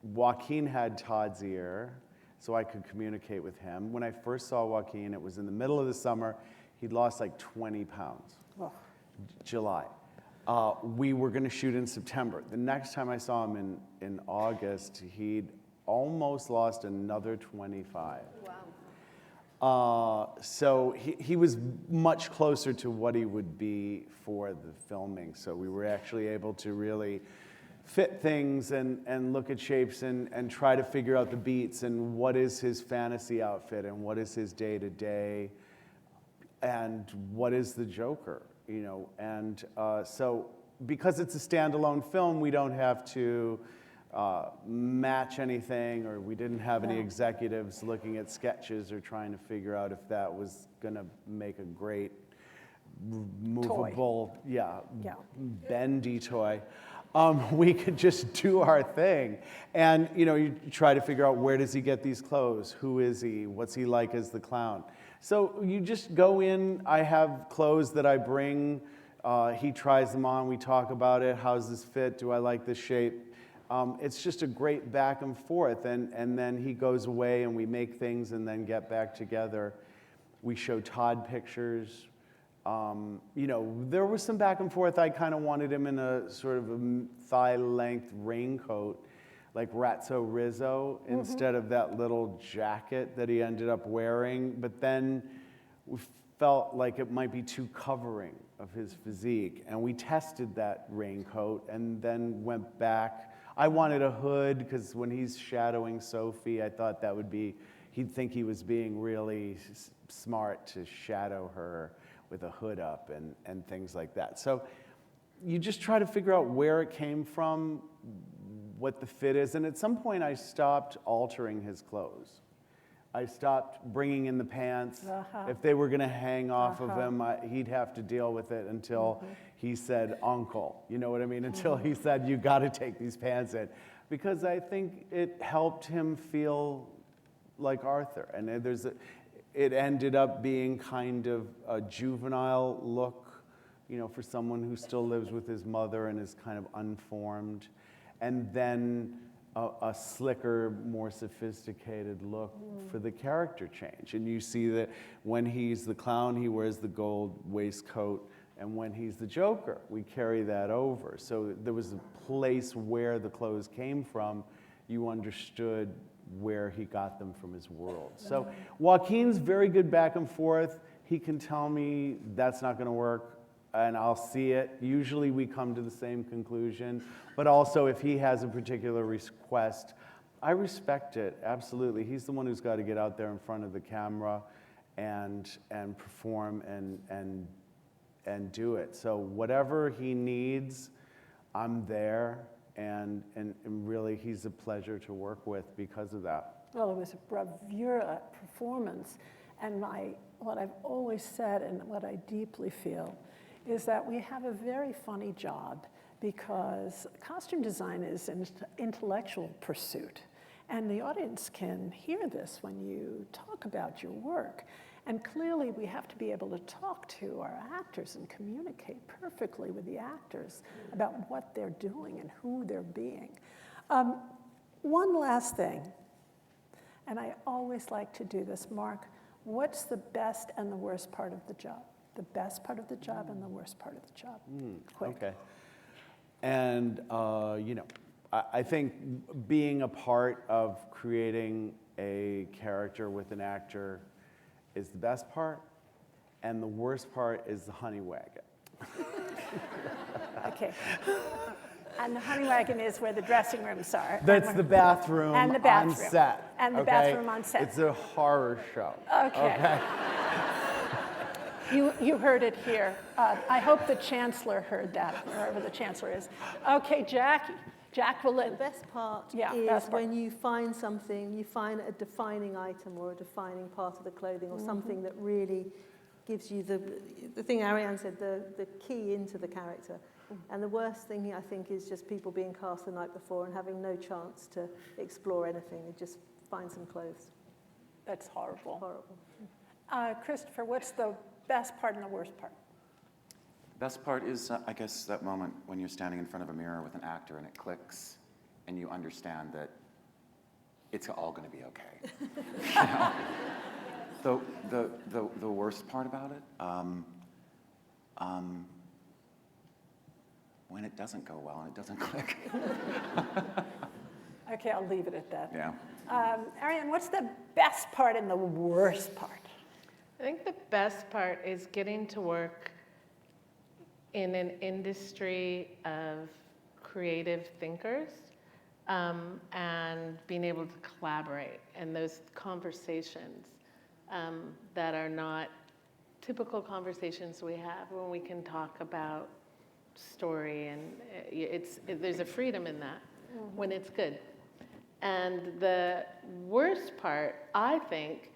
Speaker 2: Joaquin had Todd's ear, so I could communicate with him. When I first saw Joaquin, it was in the middle of the summer. He'd lost like 20 pounds. Oh. July. We were going to shoot in September. The next time I saw him in August, he'd almost lost another 25. Wow. So he was much closer to what he would be for the filming. So we were actually able to really fit things and look at shapes and try to figure out the beats and what is his fantasy outfit and what is his day-to-day and what is the Joker. And so because it's a standalone film, we don't have to match anything, or we didn't have any executives looking at sketches or trying to figure out if that was going to make a great movable, bendy toy. We could just do our thing. And, you try to figure out, where does he get these clothes? Who is he? What's he like as the clown? So you just go in. I have clothes that I bring. He tries them on. We talk about it. How's this fit? Do I like this shape? It's just a great back and forth. And then he goes away and we make things and then get back together. We show Todd pictures. There was some back and forth. I kind of wanted him in a sort of a thigh-length raincoat, like Ratso Rizzo, instead of that little jacket that he ended up wearing. But then we felt like it might be too covering of his physique. And we tested that raincoat and then went back. I wanted a hood because when he's shadowing Sophie, I thought that would be, he'd think he was being really smart to shadow her with a hood up and things like that. So you just try to figure out where it came from, what the fit is. And at some point, I stopped altering his clothes. I stopped bringing in the pants. If they were going to hang off of him, he'd have to deal with it until he said, "Uncle." You know what I mean? Until he said, "You got to take these pants in." Because I think it helped him feel like Arthur. And it ended up being kind of a juvenile look, for someone who still lives with his mother and is kind of unformed. And then a slicker, more sophisticated look for the character change. And you see that when he's the clown, he wears the gold waistcoat, and when he's the Joker, we carry that over. So there was a place where the clothes came from. You understood where he got them from his world. So Joaquin's very good back and forth. He can tell me that's not going to work, and I'll see it. Usually we come to the same conclusion, but also if he has a particular request, I respect it, absolutely. He's the one who's got to get out there in front of the camera and perform and do it. So whatever he needs, I'm there, and really he's a pleasure to work with because of that.
Speaker 1: Well, it was a bravura performance, and what I've always said and what I deeply feel is that we have a very funny job, because costume design is an intellectual pursuit, and the audience can hear this when you talk about your work. And clearly, we have to be able to talk to our actors and communicate perfectly with the actors about what they're doing and who they're being. One last thing, and I always like to do this, Mark, what's the best and the worst part of the job? The best part of the job and the worst part of the job. Quick.
Speaker 2: Okay. And, you know, I think being a part of creating a character with an actor is the best part, and the worst part is the honey wagon.
Speaker 1: Okay. And the honey wagon is where the dressing rooms are.
Speaker 2: That's the bathroom,
Speaker 1: and the bathroom
Speaker 2: on set.
Speaker 1: And the
Speaker 2: okay?
Speaker 1: bathroom on set.
Speaker 2: It's a horror show.
Speaker 1: Okay. You heard it here. I hope the chancellor heard that, wherever the chancellor is. Okay, Jacqueline.
Speaker 4: The best part
Speaker 1: Yeah,
Speaker 4: is
Speaker 1: best part.
Speaker 4: when you find something, you find a defining item or a defining part of the clothing, or something that really gives you the thing Arianne said, the key into the character. And the worst thing, I think, is just people being cast the night before and having no chance to explore anything and just find some clothes.
Speaker 1: That's horrible.
Speaker 4: Horrible.
Speaker 1: Christopher, what's the best part and the worst part?
Speaker 5: Best part is, I guess, that moment when you're standing in front of a mirror with an actor and it clicks, and you understand that it's all going to be okay. You know? So the worst part about it, when it doesn't go well and it doesn't click.
Speaker 1: Okay, I'll leave it at that.
Speaker 5: Yeah.
Speaker 1: Arianne, what's the best part and the worst part?
Speaker 3: I think the best part is getting to work in an industry of creative thinkers, and being able to collaborate, and those conversations that are not typical conversations we have when we can talk about story, and there's a freedom in that when it's good. And the worst part, I think,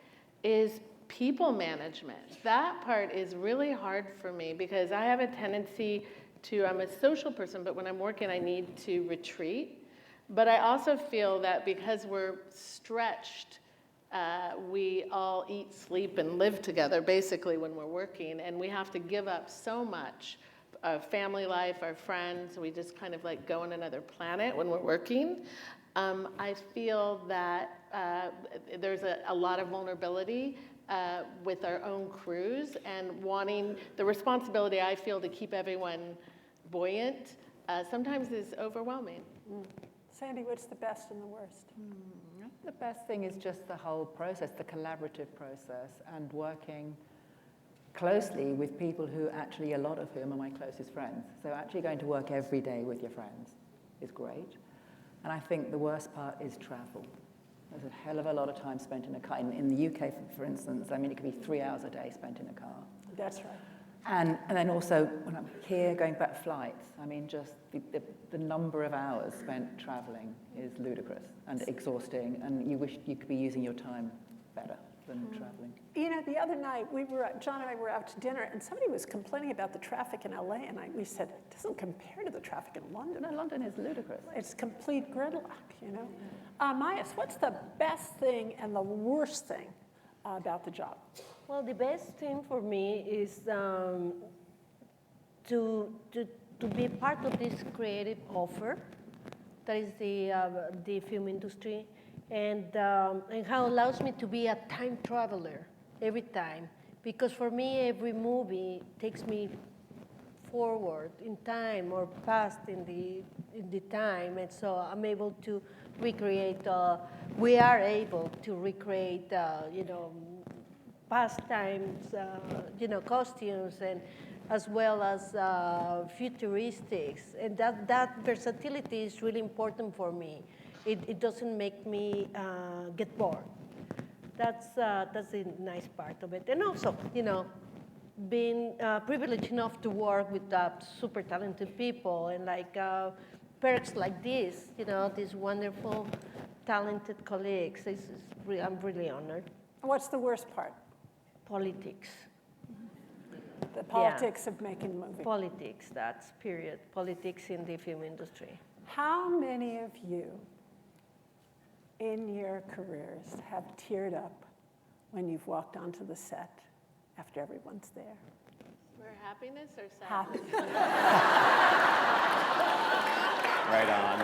Speaker 3: is people management. That part is really hard for me, because I have a tendency I'm a social person, but when I'm working, I need to retreat. But I also feel that because we're stretched, we all eat, sleep, and live together, basically, when we're working, and we have to give up so much. Our family life, our friends, we just kind of like go on another planet when we're working. I feel that there's a lot of vulnerability with our own crews, and wanting the responsibility I feel to keep everyone buoyant sometimes is overwhelming.
Speaker 1: Sandy, what's the best and the worst?
Speaker 6: The best thing is just the whole process, the collaborative process, and working closely with people who actually, a lot of whom are my closest friends. So actually going to work every day with your friends is great. And I think the worst part is travel. There's a hell of a lot of time spent in a car. In the UK, for instance, I mean, it could be 3 hours a day spent in a car.
Speaker 1: That's right.
Speaker 6: And then also, when I'm here, going back flights, I mean, just the number of hours spent traveling is ludicrous and exhausting, and you wish you could be using your time better than traveling.
Speaker 1: You know, the other night, John and I were out to dinner, and somebody was complaining about the traffic in LA, and we said, it doesn't compare to the traffic in London.
Speaker 6: No, London is ludicrous.
Speaker 1: It's complete gridlock, you know? Mayes, what's the best thing and the worst thing about the job?
Speaker 7: Well, the best thing for me is to be part of this creative offer that is the film industry, and how it allows me to be a time traveler every time. Because for me, every movie takes me forward in time or past in the time, and so I'm able to recreate. We are able to recreate, past times, costumes, and as well as futuristics, and that versatility is really important for me. It doesn't make me get bored. That's the nice part of it, and also, been privileged enough to work with super talented people and like perks like this, these wonderful, talented colleagues. I'm really honored.
Speaker 1: What's the worst part?
Speaker 7: Politics.
Speaker 1: The politics of making a movie.
Speaker 7: Politics, that's period. Politics in the film industry.
Speaker 1: How many of you in your careers have teared up when you've walked onto the set after everyone's there?
Speaker 3: For happiness or sadness?
Speaker 1: Happy.
Speaker 2: Right on.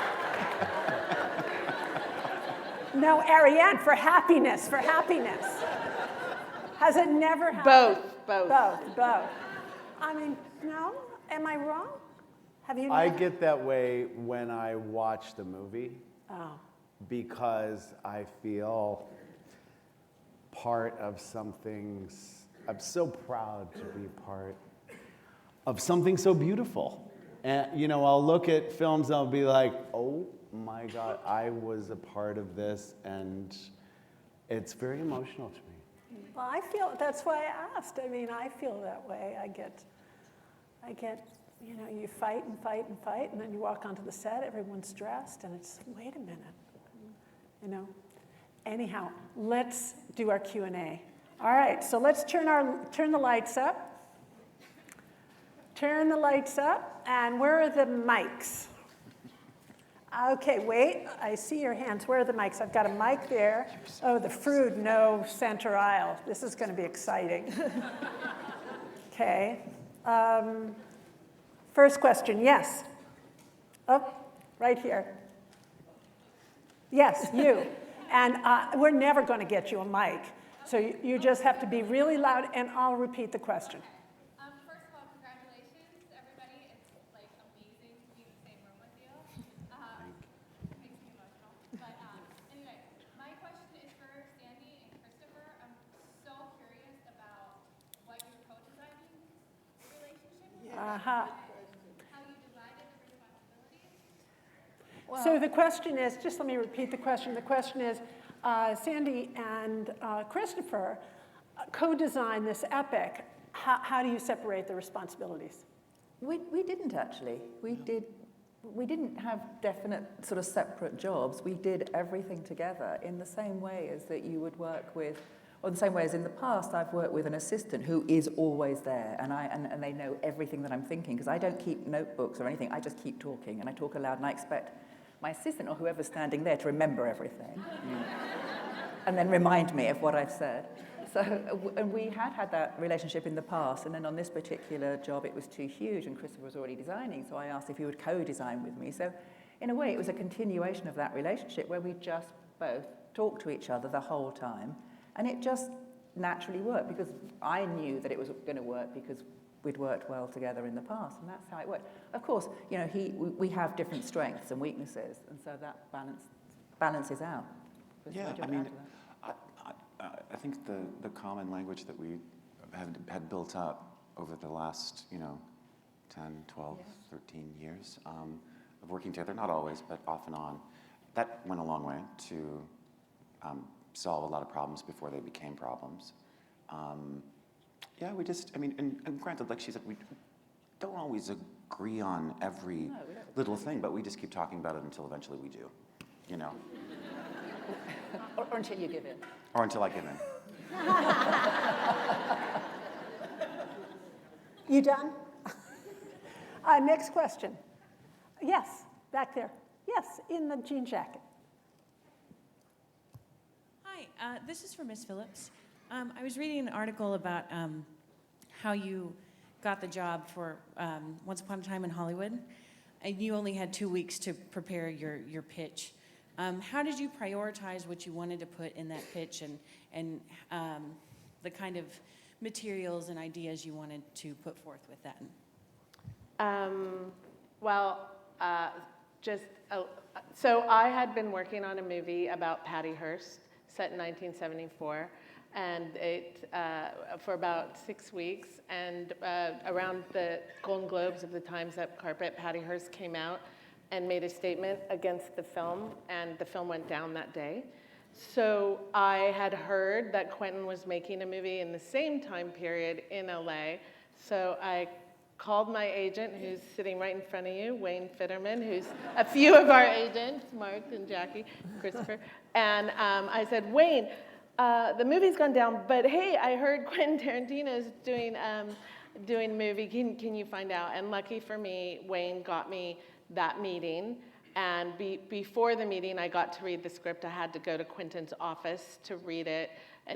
Speaker 1: No, Arianne, for happiness, for happiness. Has it never happened? Both. I mean, no? Am I wrong? Have you
Speaker 2: I
Speaker 1: never?
Speaker 2: get that way when I watch the movie
Speaker 1: Oh.
Speaker 2: because I feel part of something. I'm so proud to be part of something so beautiful. And, I'll look at films and I'll be like, oh my God, I was a part of this, and it's very emotional to me.
Speaker 1: Well, I feel, that's why I asked. I mean, I feel that way. I get, you fight and fight and fight, and then you walk onto the set, everyone's dressed, and it's, wait a minute, Anyhow, let's do our Q&A. All right, so let's turn the lights up. Turn the lights up, and where are the mics? Okay, wait, I see your hands. Where are the mics? I've got a mic there. Oh, the Frood, no center aisle. This is going to be exciting. Okay. First question, yes. Oh, right here. Yes, you. And we're never going to get you a mic. So you just have to be really loud, and I'll repeat the question.
Speaker 8: First of all, congratulations, everybody. It's like amazing to be in the same room with you. It makes me emotional. But anyway, my question is for Sandy and Christopher. I'm so curious about what your co-designing relationship is.
Speaker 1: Uh-huh.
Speaker 8: How you divided the responsibilities.
Speaker 1: So the question is, just let me repeat the question. The question is, Sandy and Christopher co-designed this epic. How do you separate the responsibilities?
Speaker 6: We didn't actually. We didn't have definite sort of separate jobs. We did everything together in the same way as that you would work with, or the same way as in the past I've worked with an assistant who is always there, and they know everything that I'm thinking, because I don't keep notebooks or anything. I just keep talking, and I talk aloud, and I expect my assistant or whoever's standing there to remember everything and then remind me of what I've said. So, and we had that relationship in the past, and then on this particular job it was too huge, and Christopher was already designing, so I asked if he would co-design with me. So in a way it was a continuation of that relationship where we just both talked to each other the whole time, and it just naturally worked because I knew that it was going to work because we'd worked well together in the past, and that's how it worked. Of course, we have different strengths and weaknesses, and so that balances out.
Speaker 5: Yeah, I mean, I think the common language that we had built up over the last, 10, 12, 13 years of working together, not always, but off and on, that went a long way to solve a lot of problems before they became problems. Yeah, we just, and granted, like she said, we don't always agree on every little thing, but we just keep talking about it until eventually we do,
Speaker 6: Or until you give in.
Speaker 5: Or until I give in.
Speaker 1: You done? Next question. Yes, back there. Yes, in the jean jacket.
Speaker 9: Hi, this is for Miss Phillips. I was reading an article about how you got the job for Once Upon a Time in Hollywood, and you only had 2 weeks to prepare your pitch. How did you prioritize what you wanted to put in that pitch and the kind of materials and ideas you wanted to put forth with that?
Speaker 3: So I had been working on a movie about Patty Hearst, set in 1974, and it for about 6 weeks. And around the Golden Globes of the Times Up carpet, Patty Hearst came out and made a statement against the film, and the film went down that day. So I had heard that Quentin was making a movie in the same time period in LA. So I called my agent, who's sitting right in front of you, Wayne Fitterman, who's a few of our agents, Mark and Jackie, Christopher. And I said, Wayne, the movie's gone down, but hey, I heard Quentin Tarantino's doing a movie. Can you find out? And lucky for me, Wayne got me that meeting. And before the meeting, I got to read the script. I had to go to Quentin's office to read it.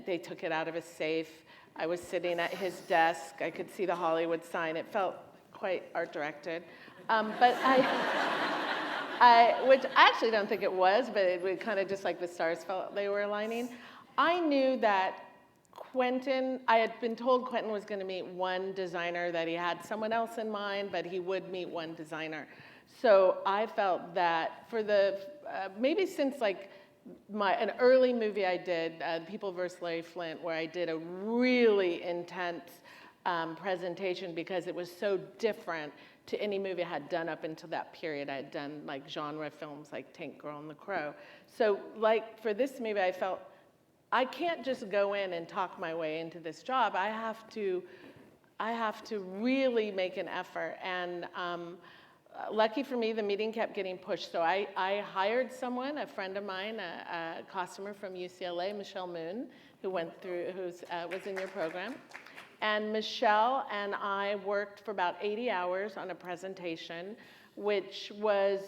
Speaker 3: They took it out of his safe. I was sitting at his desk. I could see the Hollywood sign. It felt quite art directed. But which I actually don't think it was, but it kind of just like the stars felt they were aligning. I knew that Quentin, I had been told Quentin was going to meet one designer, that he had someone else in mind, but he would meet one designer. So I felt that for the, maybe since like an early movie I did, People vs. Larry Flint, where I did a really intense presentation because it was so different to any movie I had done up until that period. I had done like genre films like Tank Girl and The Crow. So like for this movie, I felt I can't just go in and talk my way into this job. I have to really make an effort. And lucky for me, the meeting kept getting pushed. So I hired someone, a friend of mine, a costumer from UCLA, Michelle Moon, who was in your program. And Michelle and I worked for about 80 hours on a presentation, which was,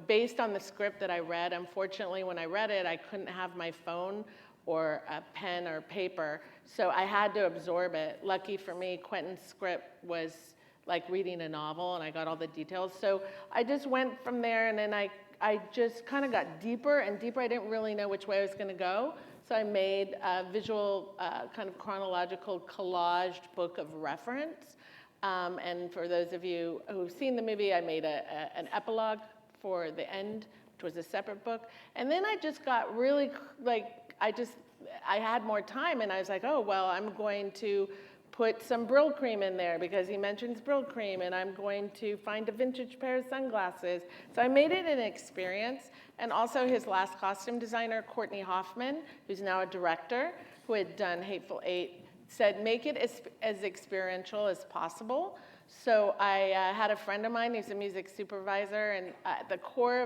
Speaker 3: based on the script that I read. Unfortunately, when I read it, I couldn't have my phone or a pen or paper, so I had to absorb it. Lucky for me, Quentin's script was like reading a novel, and I got all the details. So I just went from there, and then I just kind of got deeper and deeper. I didn't really know which way I was going to go, so I made a visual, kind of chronological collaged book of reference. And for those of you who've seen the movie, I made an epilogue for the end, which was a separate book. And then I just got really, I had more time, and I was like, oh, well, I'm going to put some Brill cream in there because he mentions Brill cream, and I'm going to find a vintage pair of sunglasses. So I made it an experience. And also his last costume designer, Courtney Hoffman, who's now a director, who had done Hateful Eight, said make it as experiential as possible. So I had a friend of mine who's a music supervisor, and the core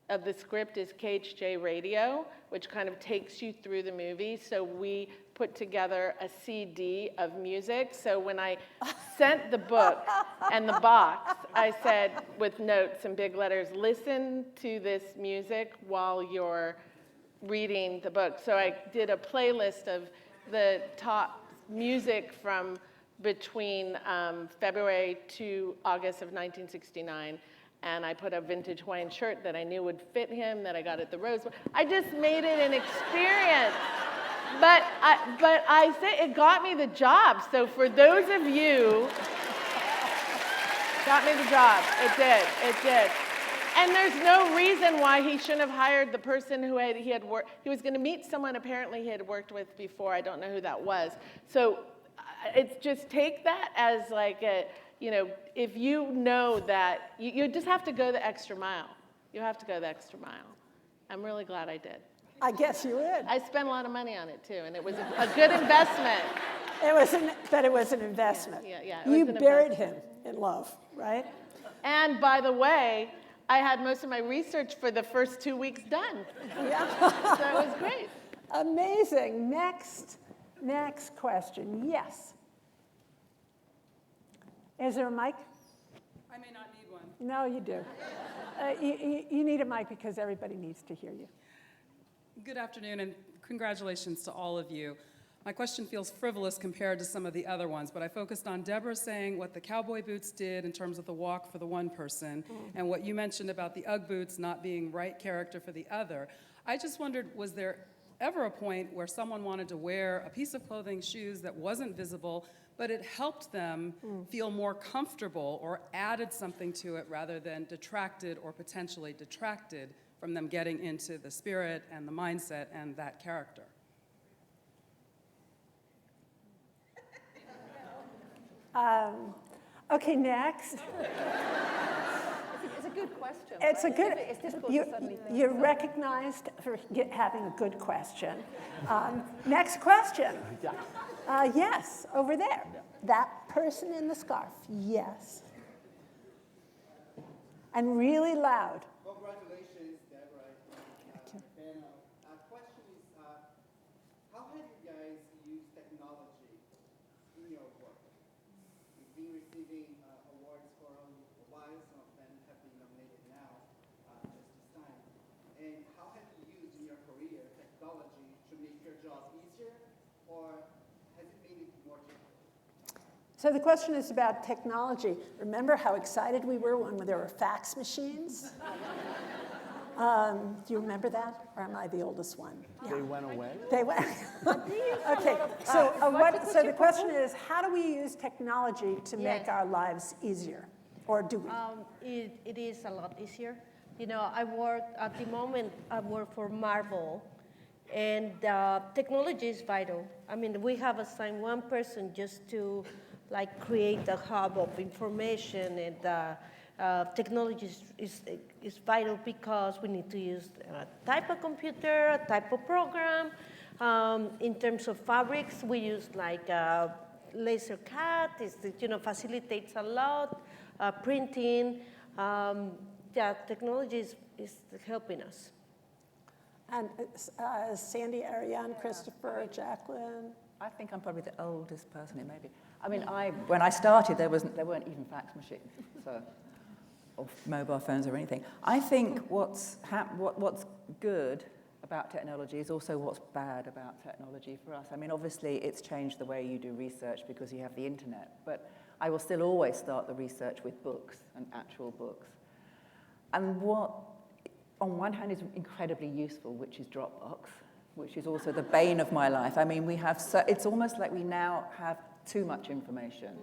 Speaker 3: of the script is KHJ Radio, which kind of takes you through the movie. So we put together a CD of music. So when I sent the book and the box, I said with notes and big letters, listen to this music while you're reading the book. So I did a playlist of the top music from between February to August of 1969. And I put a vintage Hawaiian shirt that I knew would fit him, that I got at the Rose Bowl. I just made it an experience. But I say it got me the job. So for those of you, got me the job. It did. And there's no reason why he shouldn't have hired the person who he had worked. He was going to meet someone apparently he had worked with before. I don't know who that was. So it's just take that as like a, if you know that, you just have to go the extra mile. You have to go the extra mile. I'm really glad I did.
Speaker 1: I guess you would.
Speaker 3: I spent a lot of money on it too, and it was a good investment.
Speaker 1: It was an investment.
Speaker 3: Yeah.
Speaker 1: You buried him in love, right?
Speaker 3: And by the way, I had most of my research for the first 2 weeks done.
Speaker 1: Yeah.
Speaker 3: So it was great.
Speaker 1: Amazing. Next question. Yes. Is there a mic?
Speaker 10: I may not need one.
Speaker 1: No, you do. You need a mic because everybody needs to hear you.
Speaker 10: Good afternoon, and congratulations to all of you. My question feels frivolous compared to some of the other ones, but I focused on Deborah saying what the cowboy boots did in terms of the walk for the one person, and what you mentioned about the Ugg boots not being right character for the other. I just wondered, was there ever a point where someone wanted to wear a piece of clothing, shoes that wasn't visible, but it helped them feel more comfortable or added something to it rather than detracted or potentially detracted from them getting into the spirit and the mindset and that character?
Speaker 1: Okay, next.
Speaker 6: It's a good good question.
Speaker 1: It's a
Speaker 6: right?
Speaker 1: good,
Speaker 6: It's difficult
Speaker 1: you,
Speaker 6: to suddenly think.
Speaker 1: you're recognized for having a good question. Next question. Yes, over there. That person in the scarf, yes. And really loud.
Speaker 11: Congratulations, Deborah, and panel. Question is, how have you guys used technology in your work? You've been receiving awards for a while. Some of them have been nominated now, just this time. And how have you used in your career technology to make your job easier, or has it made it more difficult?
Speaker 1: So the question is about technology. Remember how excited we were when there were fax machines? Do you remember that? Or am I the oldest one?
Speaker 2: They went away?
Speaker 1: They went. Okay, so the question is, how do we use technology to make our lives easier? Or do we?
Speaker 7: It is a lot easier. You know, at the moment, I work for Marvel, and technology is vital. I mean, we have assigned one person just to create a hub of information, and technology is vital because we need to use a type of computer, a type of program. In terms of fabrics, we use laser cut. It facilitates a lot. Printing. Technology is helping us.
Speaker 1: And Sandy, Arianne, Christopher, Jacqueline?
Speaker 6: I think I'm probably the oldest person here, maybe. I mean, when I started, there weren't even fax machines, or mobile phones or anything. I think what's good about technology is also what's bad about technology for us. I mean, obviously, it's changed the way you do research because you have the internet, but I will still always start the research with books and actual books. And what, on one hand, is incredibly useful, which is Dropbox, which is also the bane of my life. I mean, it's almost like we now have too much information.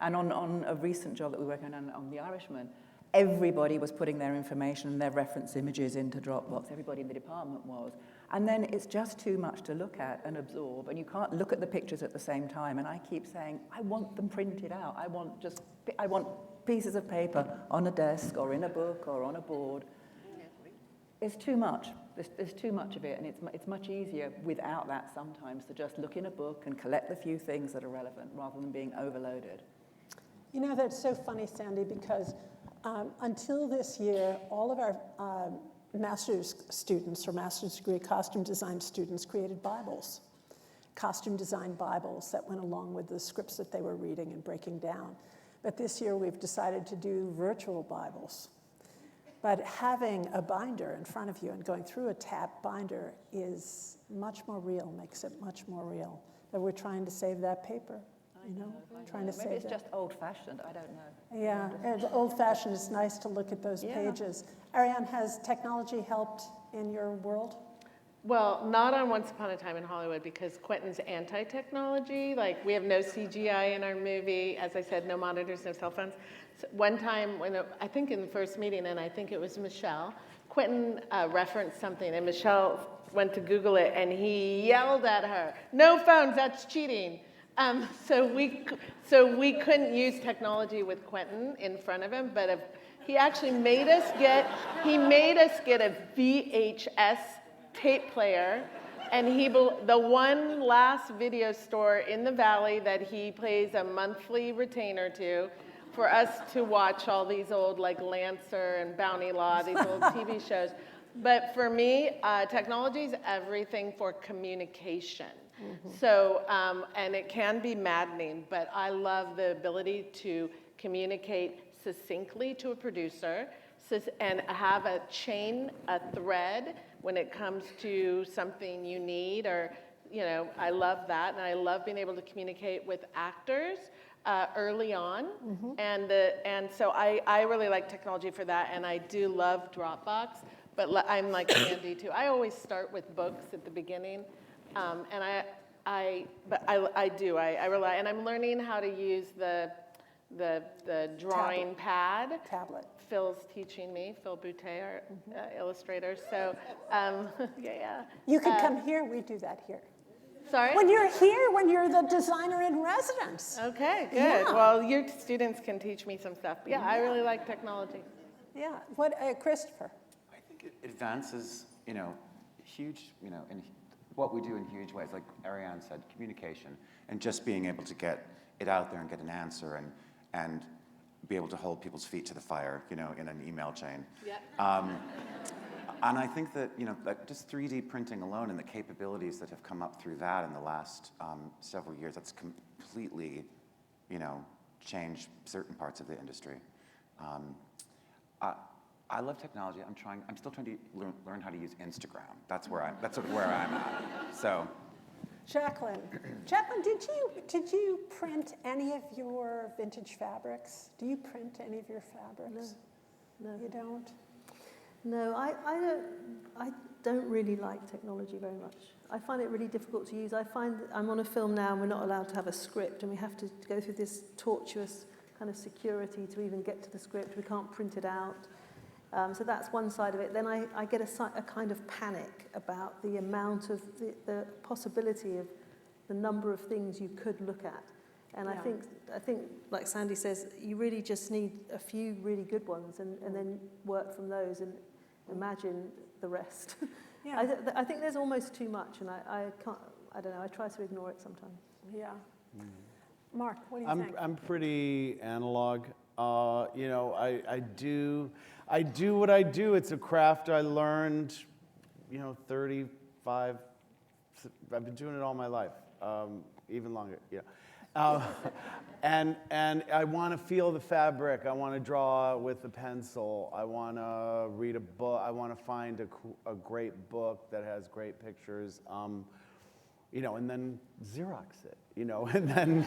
Speaker 6: And on a recent job that we were working on The Irishman, everybody was putting their information and their reference images into Dropbox. Everybody in the department was. And then it's just too much to look at and absorb, and you can't look at the pictures at the same time. And I keep saying, I want them printed out. I want pieces of paper on a desk or in a book or on a board. It's too much. There's too much of it, and it's much easier without that sometimes to just look in a book and collect the few things that are relevant rather than being overloaded.
Speaker 1: You know, that's so funny, Sandy, because until this year, all of our master's students or master's degree costume design students created Bibles, costume design Bibles that went along with the scripts that they were reading and breaking down. But this year, we've decided to do virtual Bibles. But having a binder in front of you and going through a tab binder is much more real, makes it much more real. But we're trying to save that paper, trying to save it.
Speaker 6: Maybe it's just old-fashioned, I don't know.
Speaker 1: Yeah, and old-fashioned, it's nice to look at those pages. Arianne, has technology helped in your world?
Speaker 3: Well, not on Once Upon a Time in Hollywood, because Quentin's anti-technology. We have no CGI in our movie. As I said, no monitors, no cell phones. So one time, I think in the first meeting, and I think it was Michelle, Quentin referenced something, and Michelle went to Google it, and he yelled at her, "No phones, that's cheating." So we couldn't use technology with Quentin in front of him, but he actually made us get a VHS tape player, and the one last video store in the Valley that he pays a monthly retainer to, for us to watch all these old Lancer and Bounty Law, these old TV shows. But for me, technology is everything for communication. So, and it can be maddening, but I love the ability to communicate succinctly to a producer and have a thread when it comes to something you need, or, I love that. And I love being able to communicate with actors early on. And so I really like technology for that, and I do love Dropbox, but I'm like Sandy too. I always start with books at the beginning, and I rely, and I'm learning how to use the drawing pad.
Speaker 1: Tablet.
Speaker 3: Phil's teaching me, Phil Boutte, our illustrator, so, yeah.
Speaker 1: You could come here, we do that here.
Speaker 3: Sorry?
Speaker 1: When you're here, when you're the designer in residence.
Speaker 3: Okay, good.
Speaker 1: Yeah.
Speaker 3: Well, your students can teach me some stuff. Yeah, I really like technology.
Speaker 1: Yeah. What, Christopher?
Speaker 5: I think it advances, huge, in what we do in huge ways. Like Arianne said, communication and just being able to get it out there and get an answer and be able to hold people's feet to the fire, in an email chain. Yeah. And I think that, like just 3D printing alone and the capabilities that have come up through that in the last several years, that's completely, changed certain parts of the industry. I love technology. I'm still trying to learn how to use Instagram. That's sort of where I'm at. So.
Speaker 1: Jacqueline, did you print any of your vintage fabrics? Do you print any of your fabrics?
Speaker 4: No.
Speaker 1: You don't?
Speaker 4: No, I don't really like technology very much. I find it really difficult to use. I find that I'm on a film now and we're not allowed to have a script and we have to go through this tortuous kind of security to even get to the script. We can't print it out. So that's one side of it. Then I get a kind of panic about the amount of the possibility of the number of things you could look at. And I think, like Sandy says, you really just need a few really good ones and then work from those and imagine the rest. Yeah. I think there's almost too much, and I don't know, I try to ignore it sometimes.
Speaker 1: Yeah. Mark, what do you think?
Speaker 2: I'm pretty analog. I do what I do. It's a craft I learned, 35, I've been doing it all my life, even longer, and I want to feel the fabric. I want to draw with a pencil. I want to read a book. I want to find a great book that has great pictures, and then Xerox it, and then,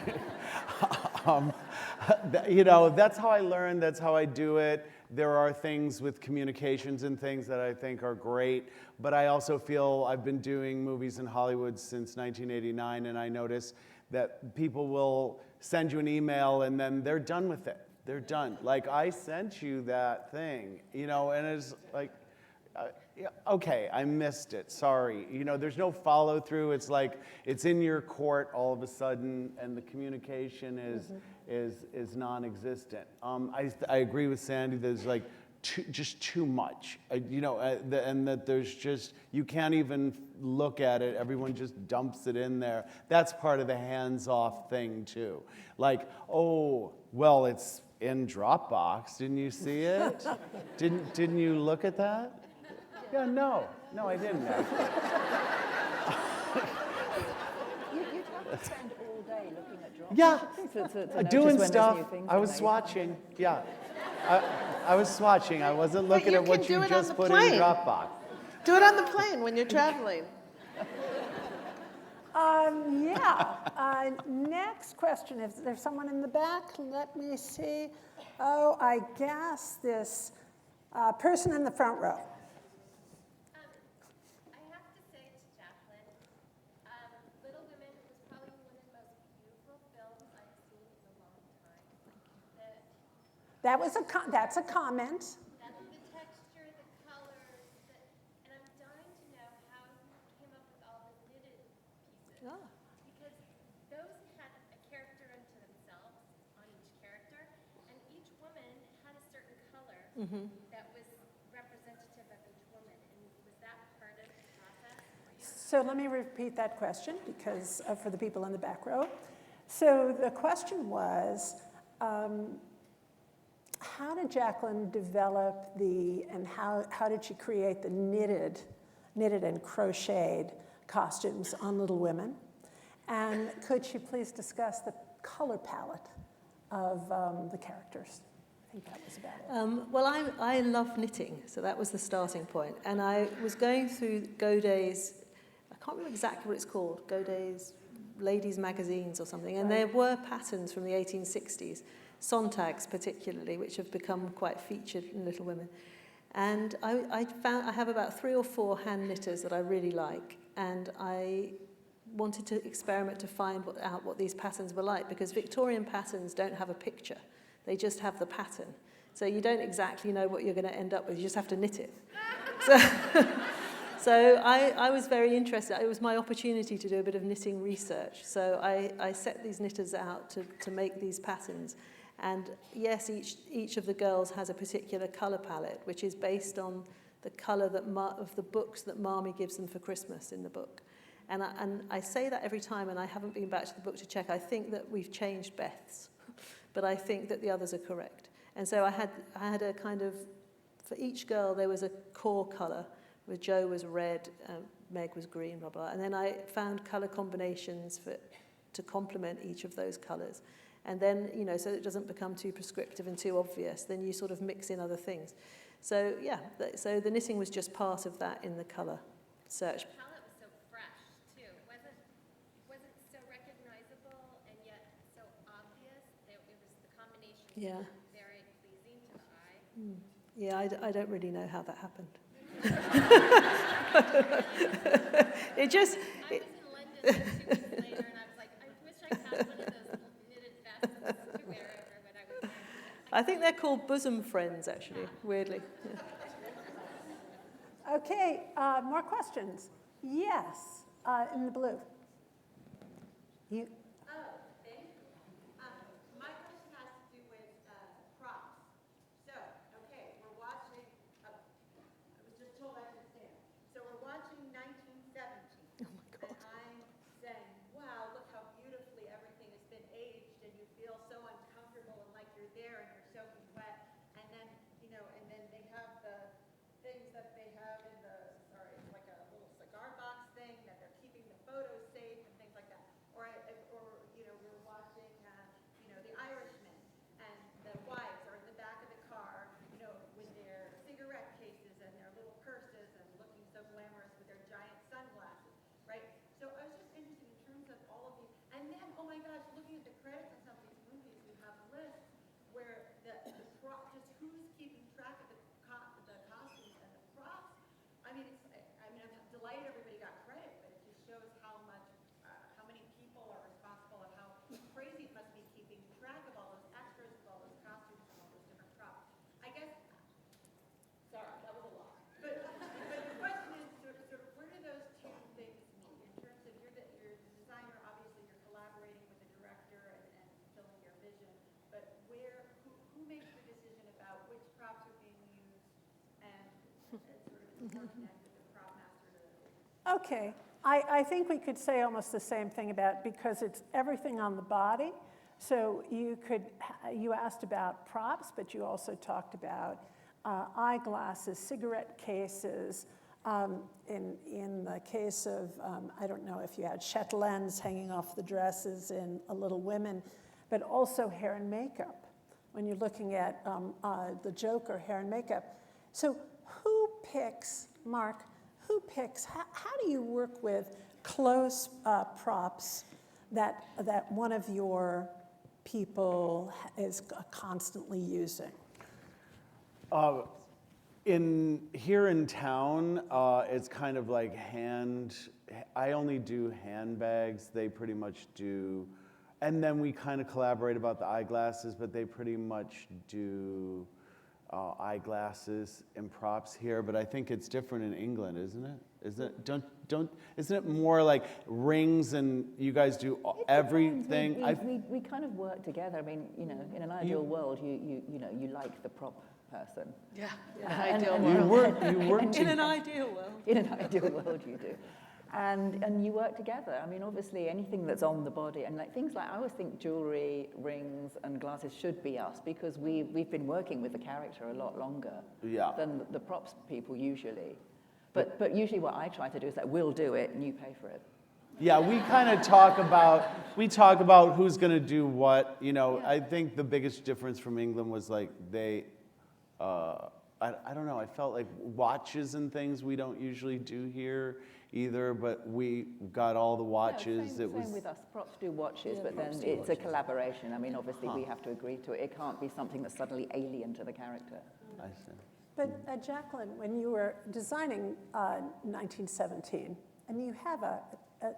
Speaker 2: that's how I learn. That's how I do it. There are things with communications and things that I think are great, but I also feel I've been doing movies in Hollywood since 1989, and I notice that people will send you an email and then they're done with it. They're done. Like, I sent you that thing, and it's like, okay, I missed it, sorry. There's no follow through. It's like, it's in your court all of a sudden, and the communication is non-existent. I agree with Sandy, there's like just too much, and that there's just, you can't even look at it, everyone just dumps it in there. That's part of the hands-off thing too. Like, oh, well, it's in Dropbox, didn't you see it? Didn't you look at that? Yeah, no, I didn't.
Speaker 6: You have to spend all day looking at Dropbox.
Speaker 2: Yeah,
Speaker 6: to notice
Speaker 2: doing
Speaker 6: when there's
Speaker 2: stuff.
Speaker 6: new things
Speaker 2: I was swatching. Yeah, I was swatching. I wasn't looking at what you just put in Dropbox.
Speaker 3: Do it on the plane when you're traveling.
Speaker 1: Next question. Is there someone in the back? Let me see. Oh, I guess this person in the front row.
Speaker 8: I have to say to Jacqueline, Little Women was probably one of the most beautiful films I've seen in a long time.
Speaker 1: That's a comment.
Speaker 8: The texture, the colors, and I'm dying to know how you came up with all the knitted pieces.
Speaker 1: Oh.
Speaker 8: Because those had a character unto themselves on each character, and each woman had a certain color that was representative of each woman. And was that part of the process for you?
Speaker 1: So let me repeat that question because for the people in the back row. So the question was, how did Jacqueline develop and how did she create the knitted and crocheted costumes on Little Women? And could she please discuss the color palette of the characters? I think that was about it.
Speaker 4: Well, I love knitting, so that was the starting point. And I was going through Godey's, I can't remember exactly what it's called, Godey's ladies' magazines or something, and there were patterns from the 1860s, Sontags particularly, which have become quite featured in Little Women. And I found I have about 3 or 4 hand knitters that I really like, and I wanted to experiment to find out what these patterns were like, because Victorian patterns don't have a picture. They just have the pattern. So you don't exactly know what you're going to end up with. You just have to knit it. So I was very interested. It was my opportunity to do a bit of knitting research. So I set these knitters out to make these patterns. And yes, each of the girls has a particular colour palette, which is based on the colour that of the books that Marmee gives them for Christmas in the book. And I say that every time, and I haven't been back to the book to check. I think that we've changed Beth's, but I think that the others are correct. And so I had a kind of, for each girl there was a core colour, where Jo was red, Meg was green, blah, blah. And then I found colour combinations to complement each of those colours. And then, you know, so it doesn't become too prescriptive and too obvious, then you sort of mix in other things. So, yeah, so the knitting was just part of that in the colour search.
Speaker 8: The palette was so fresh, too. Wasn't so recognizable and yet so obvious. It was the combination
Speaker 4: Yeah.
Speaker 8: very pleasing to the eye.
Speaker 4: Yeah, I don't really know how that happened. It just...
Speaker 8: I was in London like 2 weeks later, and I was like, I wish I had one of those knitted vests to wear over when I was there.
Speaker 4: I think they're called bosom friends, actually, weirdly. Yeah.
Speaker 1: Okay, more questions? Yes, in the blue. You.
Speaker 12: Oh, thank you. My question has to do with props. So, okay, we're watching, I was just told I should stand. So we're watching 1917.
Speaker 4: Oh my God.
Speaker 12: And I'm saying, wow, look how beautifully everything has been aged, and you feel so uncomfortable and like you're there and you're soaking wet. And then, you know, and then they have the things that they have in the, sorry, it's like a little cigar box thing that they're keeping the photos safe and things like that. Or you know, we were watching, you know, The Irishman, and the wives are in the back of the car, you know, with their cigarette cases and their little purses and looking so glamorous with their giant sunglasses, right? So I was just interested in terms of all of these. And then, oh my gosh, looking at the credits on some of these movies, you have lists where just who's keeping track of the costumes and the props. I mean, I'm delighted everybody got credit, but it just shows how many people are responsible and how crazy it must be keeping track of all those extras, of all those costumes, and all those different props. I guess, sorry, that was a lot. But the question is sort of where do those two things meet? In terms of you're the designer, obviously you're collaborating with the director and fulfilling your vision, but who makes the decision about which props are being used and sort of is working with the prop master to
Speaker 1: Okay, I think we could say almost the same thing about, because it's everything on the body. So you asked about props, but you also talked about eyeglasses, cigarette cases. In the case of, I don't know if you had chatelaines hanging off the dresses in Little Women, but also hair and makeup. When you're looking at the Joker, hair and makeup. So who picks, Mark, how do you work with close props that one of your people is constantly using?
Speaker 2: Here in town, it's kind of like I only do handbags, they pretty much do, and then we kind of collaborate about the eyeglasses, but they pretty much do eyeglasses and props here, but I think it's different in England, isn't it? Isn't it more like rings and you guys do everything?
Speaker 6: We kind of work together. I mean, you know, in an ideal world, you know, you like the prop person.
Speaker 4: Yeah.
Speaker 2: You work
Speaker 4: In an ideal world.
Speaker 6: In an ideal world, you do. And you work together. I mean, obviously, anything that's on the body, and like things like, I always think jewelry, rings, and glasses should be us, because we've been working with the character a lot longer than the props people usually. But usually what I try to do is like, we'll do it and you pay for it.
Speaker 2: Yeah, we kind of talk about who's going to do what. You know, I think the biggest difference from England was like I don't know, I felt like watches and things we don't usually do here either, but we got all the watches.
Speaker 6: Same with us. Props do watches, but then it's a collaboration. I mean, obviously we have to agree to it. It can't be something that's suddenly alien to the character.
Speaker 2: I see.
Speaker 1: But Jacqueline, when you were designing 1917, and you have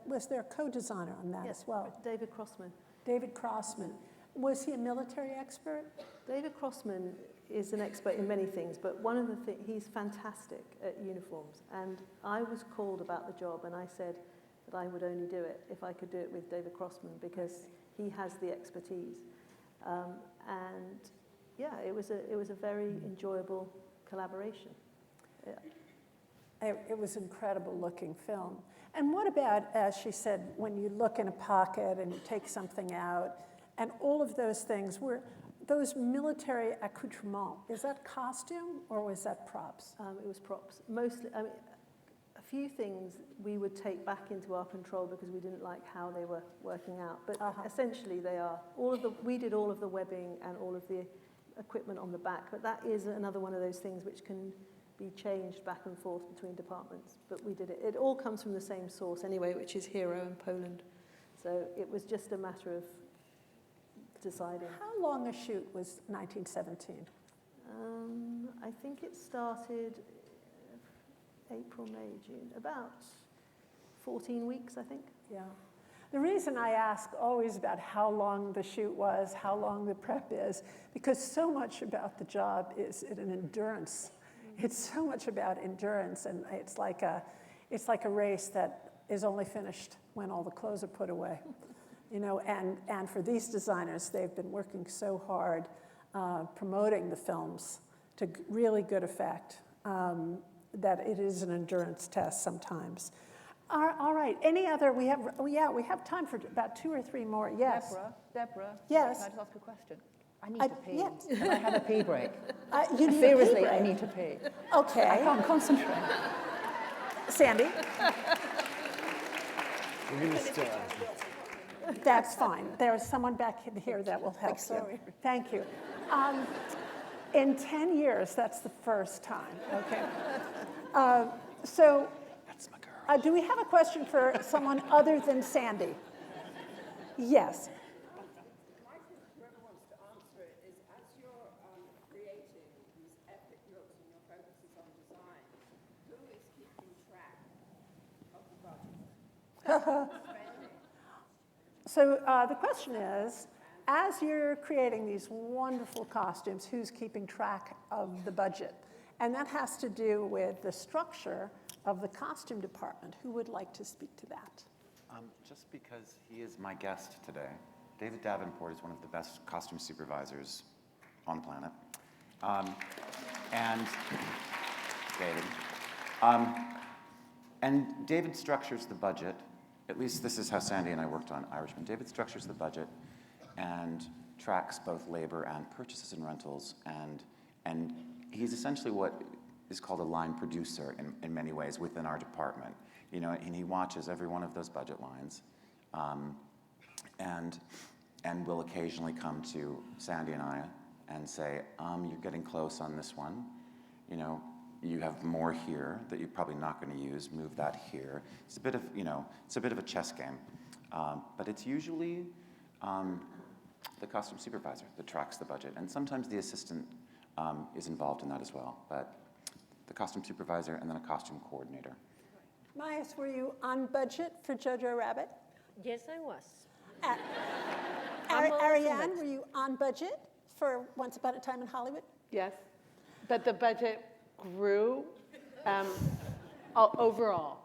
Speaker 1: was there a co-designer on that as well?
Speaker 4: David Crossman.
Speaker 1: David Crossman. Was he a military expert?
Speaker 4: David Crossman is an expert in many things, but one of the things, he's fantastic at uniforms. And I was called about the job, and I said that I would only do it if I could do it with David Crossman, because he has the expertise. And yeah, it was a very enjoyable collaboration. Yeah.
Speaker 1: It was incredible looking film. And what about, as she said, when you look in a pocket and you take something out, and all of those things were those military accoutrements. Is that costume or was that props?
Speaker 4: It was props. Mostly, I mean, a few things we would take back into our control because we didn't like how they were working out. But essentially, they are we did all of the webbing and all of the equipment on the back. But that is another one of those things which can be changed back and forth between departments. But we did it. It all comes from the same source anyway, which is Hero in Poland. So it was just a matter of deciding.
Speaker 1: How long a shoot was 1917?
Speaker 4: I think it started April, May, June, about 14 weeks, I think.
Speaker 1: Yeah. The reason I ask always about how long the shoot was, how long the prep is, because so much about the job is an endurance. It's so much about endurance, and it's like a race that is only finished when all the clothes are put away. You know, and for these designers, they've been working so hard promoting the films to really good effect that it is an endurance test sometimes. All right, any other, we have time for about 2 or 3 more, yes.
Speaker 6: Deborah,
Speaker 1: yes.
Speaker 6: Can I just ask a question? I need to pee.
Speaker 1: Yes.
Speaker 6: Can I have a pee break?
Speaker 1: You need
Speaker 6: Seriously,
Speaker 1: a pee break.
Speaker 6: I need to pee.
Speaker 1: Okay.
Speaker 6: I can't concentrate.
Speaker 1: Sandy?
Speaker 2: We're going to still
Speaker 1: That's fine. There's someone back here that will help you. Thank you. In 10 years, that's the first time, okay? So,
Speaker 5: That's my girl.
Speaker 1: do we have a question for someone other than Sandy? Yes.
Speaker 13: My question for whoever wants to answer it is, as you're creating these epic looks and your focus is on design, who is keeping track of the budget?
Speaker 1: So the question is, as you're creating these wonderful costumes, who's keeping track of the budget? And that has to do with the structure of the costume department. Who would like to speak to that?
Speaker 5: Just because he is my guest today, David Davenport is one of the best costume supervisors on the planet. And David structures the budget. At least this is how Sandy and I worked on Irishman. David structures the budget and tracks both labor and purchases and rentals. And he's essentially what is called a line producer in many ways within our department. You know, and he watches every one of those budget lines, and will occasionally come to Sandy and I and say, you're getting close on this one. You know, you have more here that you're probably not going to use. Move that here. It's a bit of, it's a bit of a chess game, but it's usually the costume supervisor that tracks the budget, and sometimes the assistant is involved in that as well. But the costume supervisor and then a costume coordinator.
Speaker 1: Mayes, were you on budget for Jojo Rabbit?
Speaker 7: Yes, I was.
Speaker 1: Arianne, were you on budget for Once Upon a Time in Hollywood?
Speaker 3: Yes, but the budget grew overall.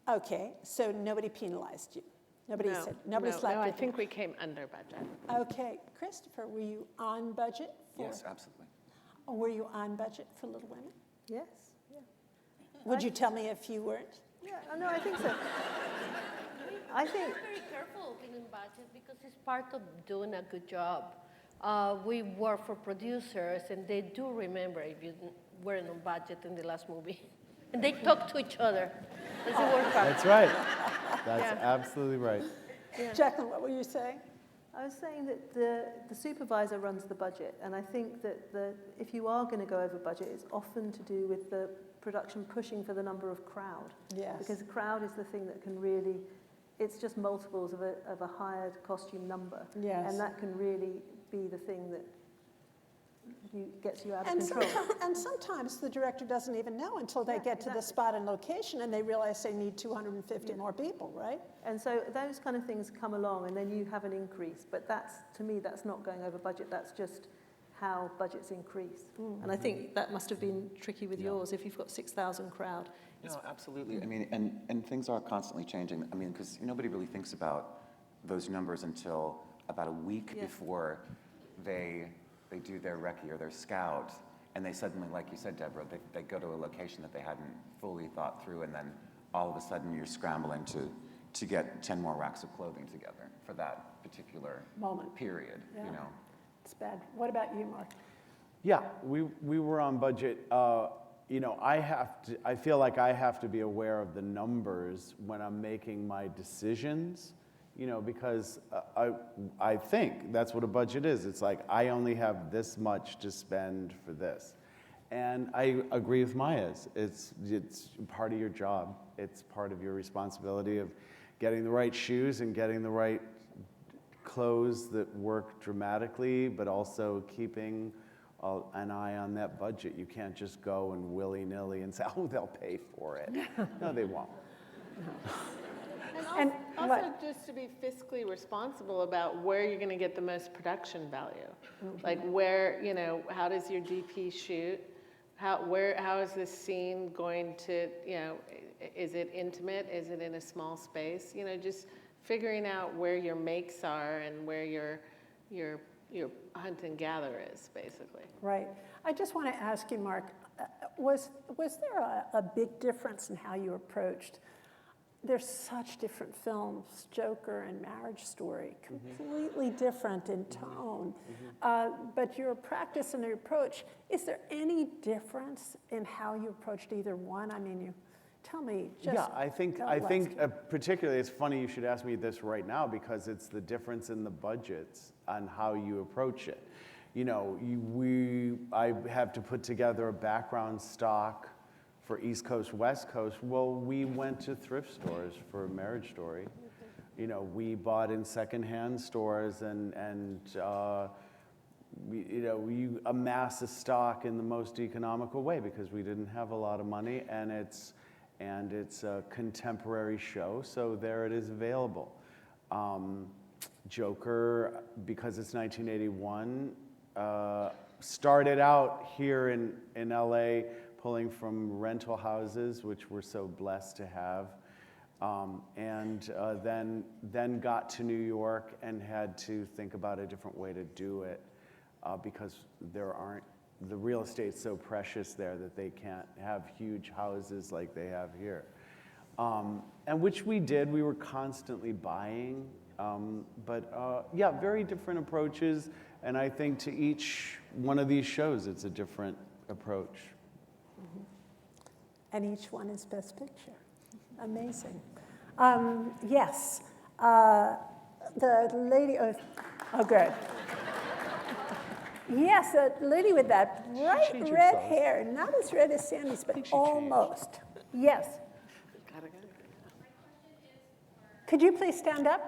Speaker 1: Okay, so nobody penalized you. Nobody slapped
Speaker 3: No, I
Speaker 1: you.
Speaker 3: think we came under budget.
Speaker 1: Okay, Christopher, were you on budget for?
Speaker 5: Yes, absolutely.
Speaker 1: Or were you on budget for Little Women?
Speaker 4: Yes. Yeah.
Speaker 1: Would you tell me if you weren't?
Speaker 4: Yeah. No, I think so. I think.
Speaker 7: We're very careful being in budget because it's part of doing a good job. We work for producers, and they do remember if you weren't on budget in the last movie. And they talk to each other. That's the worst part.
Speaker 2: That's right. That's absolutely right.
Speaker 1: Yeah. Jacqueline, what were you saying?
Speaker 4: I was saying that the supervisor runs the budget, and I think that if you are going to go over budget, it's often to do with the production pushing for the number of crowd.
Speaker 1: Yes.
Speaker 4: Because the crowd is the thing that can really, it's just multiples of a hired costume number.
Speaker 1: Yes.
Speaker 4: And that can really be the thing that gets you out of control.
Speaker 1: And sometimes the director doesn't even know until they get to the spot and location and they realize they need 250 more people, right?
Speaker 4: And so those kind of things come along and then you have an increase. But that's, to me, that's not going over budget. That's just how budgets increase. And I think that must have been tricky with yours if you've got 6,000 crowd.
Speaker 5: No, absolutely. I mean, and things are constantly changing. I mean, because nobody really thinks about those numbers until about a week before they do their recce or their scout, and they suddenly, like you said, Deborah, they go to a location that they hadn't fully thought through, and then all of a sudden you're scrambling to get 10 more racks of clothing together for that particular period, you know.
Speaker 1: It's bad. What about you, Mark?
Speaker 2: Yeah, we were on budget. You know, I feel like I have to be aware of the numbers when I'm making my decisions, you know, because I think that's what a budget is. It's like, I only have this much to spend for this. And I agree with Maya's. It's part of your job. It's part of your responsibility of getting the right shoes and getting the right clothes that work dramatically, but also keeping an eye on that budget. You can't just go and willy-nilly and say, oh, they'll pay for it. No, they won't.
Speaker 3: And also just to be fiscally responsible about where you're going to get the most production value. Like where, you know, how does your DP shoot? How is this scene going to, you know, is it intimate? Is it in a small space? You know, just figuring out where your makes are and where your hunt and gather is, basically.
Speaker 1: Right. I just want to ask you, Mark, was there a big difference in how you approached? There's such different films, Joker and Marriage Story, completely different in tone. But your practice and your approach, is there any difference in how you approached either one? I mean, you tell me. Just
Speaker 2: yeah, I think particularly, it's funny you should ask me this right now because it's the difference in the budgets on how you approach it. You know, I have to put together a background stock for East Coast, West Coast. Well, we went to thrift stores for Marriage Story. You know, we bought in secondhand stores and we amass a stock in the most economical way because we didn't have a lot of money, and it's a contemporary show, so there it is available. Joker, because it's 1981, started out here in LA pulling from rental houses, which we're so blessed to have, and then got to New York and had to think about a different way to do it because the real estate's so precious there that they can't have huge houses like they have here. And which we did, we were constantly buying, but yeah, very different approaches, and I think to each one of these shows, it's a different approach.
Speaker 1: And each one is Best Picture. Amazing. Yes, the lady, oh good. Yes, a lady with that bright red hair, not as red as Sandy's, but almost. Yes. Could you please stand up?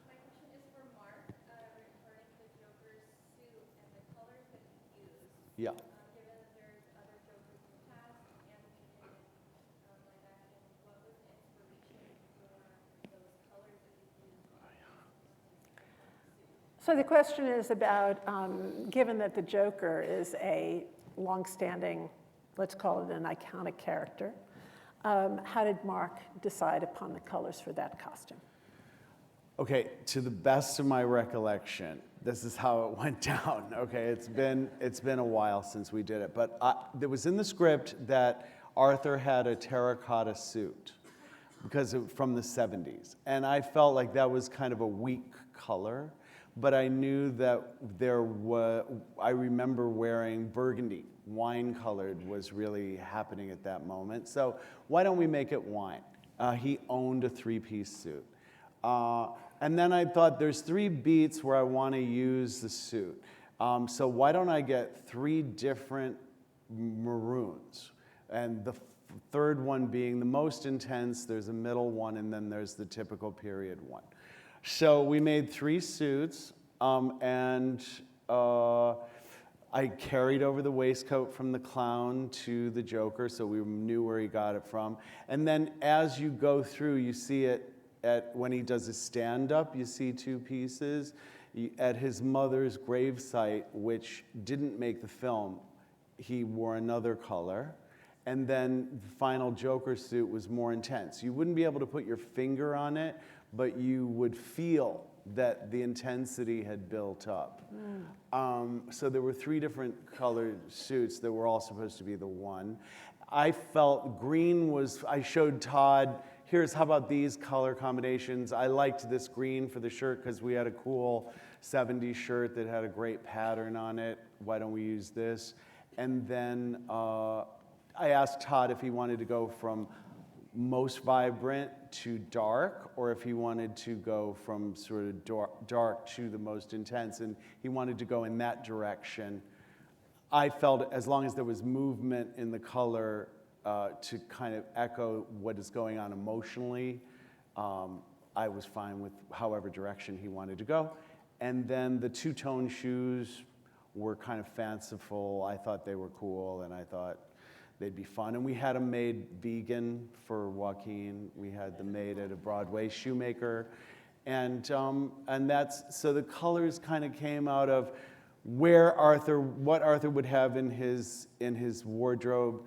Speaker 8: My question is for Mark, regarding the Joker's suit and the colors that he used.
Speaker 2: Yeah.
Speaker 8: Given that there's other Jokers in the past and even in live action, what was the inspiration for those colors that you used?
Speaker 1: So the question is about, given that the Joker is a longstanding, let's call it an iconic character, how did Mark decide upon the colors for that costume?
Speaker 2: Okay, to the best of my recollection, this is how it went down. Okay, it's been a while since we did it, but it was in the script that Arthur had a terracotta suit from the 70s, and I felt like that was kind of a weak color, but I knew that I remember wearing burgundy. Wine-colored was really happening at that moment, so why don't we make it wine? He owned a three-piece suit. And then I thought, there's 3 beats where I want to use the suit. So why don't I get 3 different maroons? And the third one being the most intense, there's a middle one, and then there's the typical period one. So we made 3 suits, and I carried over the waistcoat from the clown to the Joker, so we knew where he got it from. And then as you go through, you see it when he does his stand-up, you see 2 pieces. At his mother's gravesite, which didn't make the film, he wore another color. And then the final Joker suit was more intense. You wouldn't be able to put your finger on it, but you would feel that the intensity had built up. So there were 3 different colored suits that were all supposed to be the one. I felt green was, I showed Todd, how about these color combinations? I liked this green for the shirt because we had a cool 70s shirt that had a great pattern on it. Why don't we use this? And then I asked Todd if he wanted to go from most vibrant to dark, or if he wanted to go from sort of dark to the most intense, and he wanted to go in that direction. I felt as long as there was movement in the color to kind of echo what is going on emotionally, I was fine with however direction he wanted to go. And then the 2-tone shoes were kind of fanciful. I thought they were cool, and I thought they'd be fun. And we had them made vegan for Joaquin. We had them made at a Broadway shoemaker. And that's, so the colors kind of came out of what Arthur would have in his wardrobe,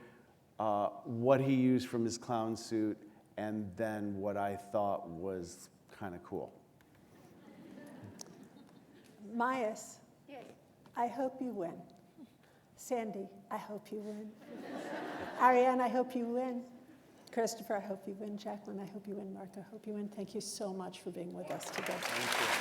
Speaker 2: what he used from his clown suit, and then what I thought was kind of cool.
Speaker 1: Mayes,
Speaker 7: Yes.
Speaker 1: I hope you win. Sandy, I hope you win. Arianne, I hope you win. Christopher, I hope you win. Jacqueline, I hope you win. Mark, I hope you win. Thank you so much for being with us today.
Speaker 2: Thank you.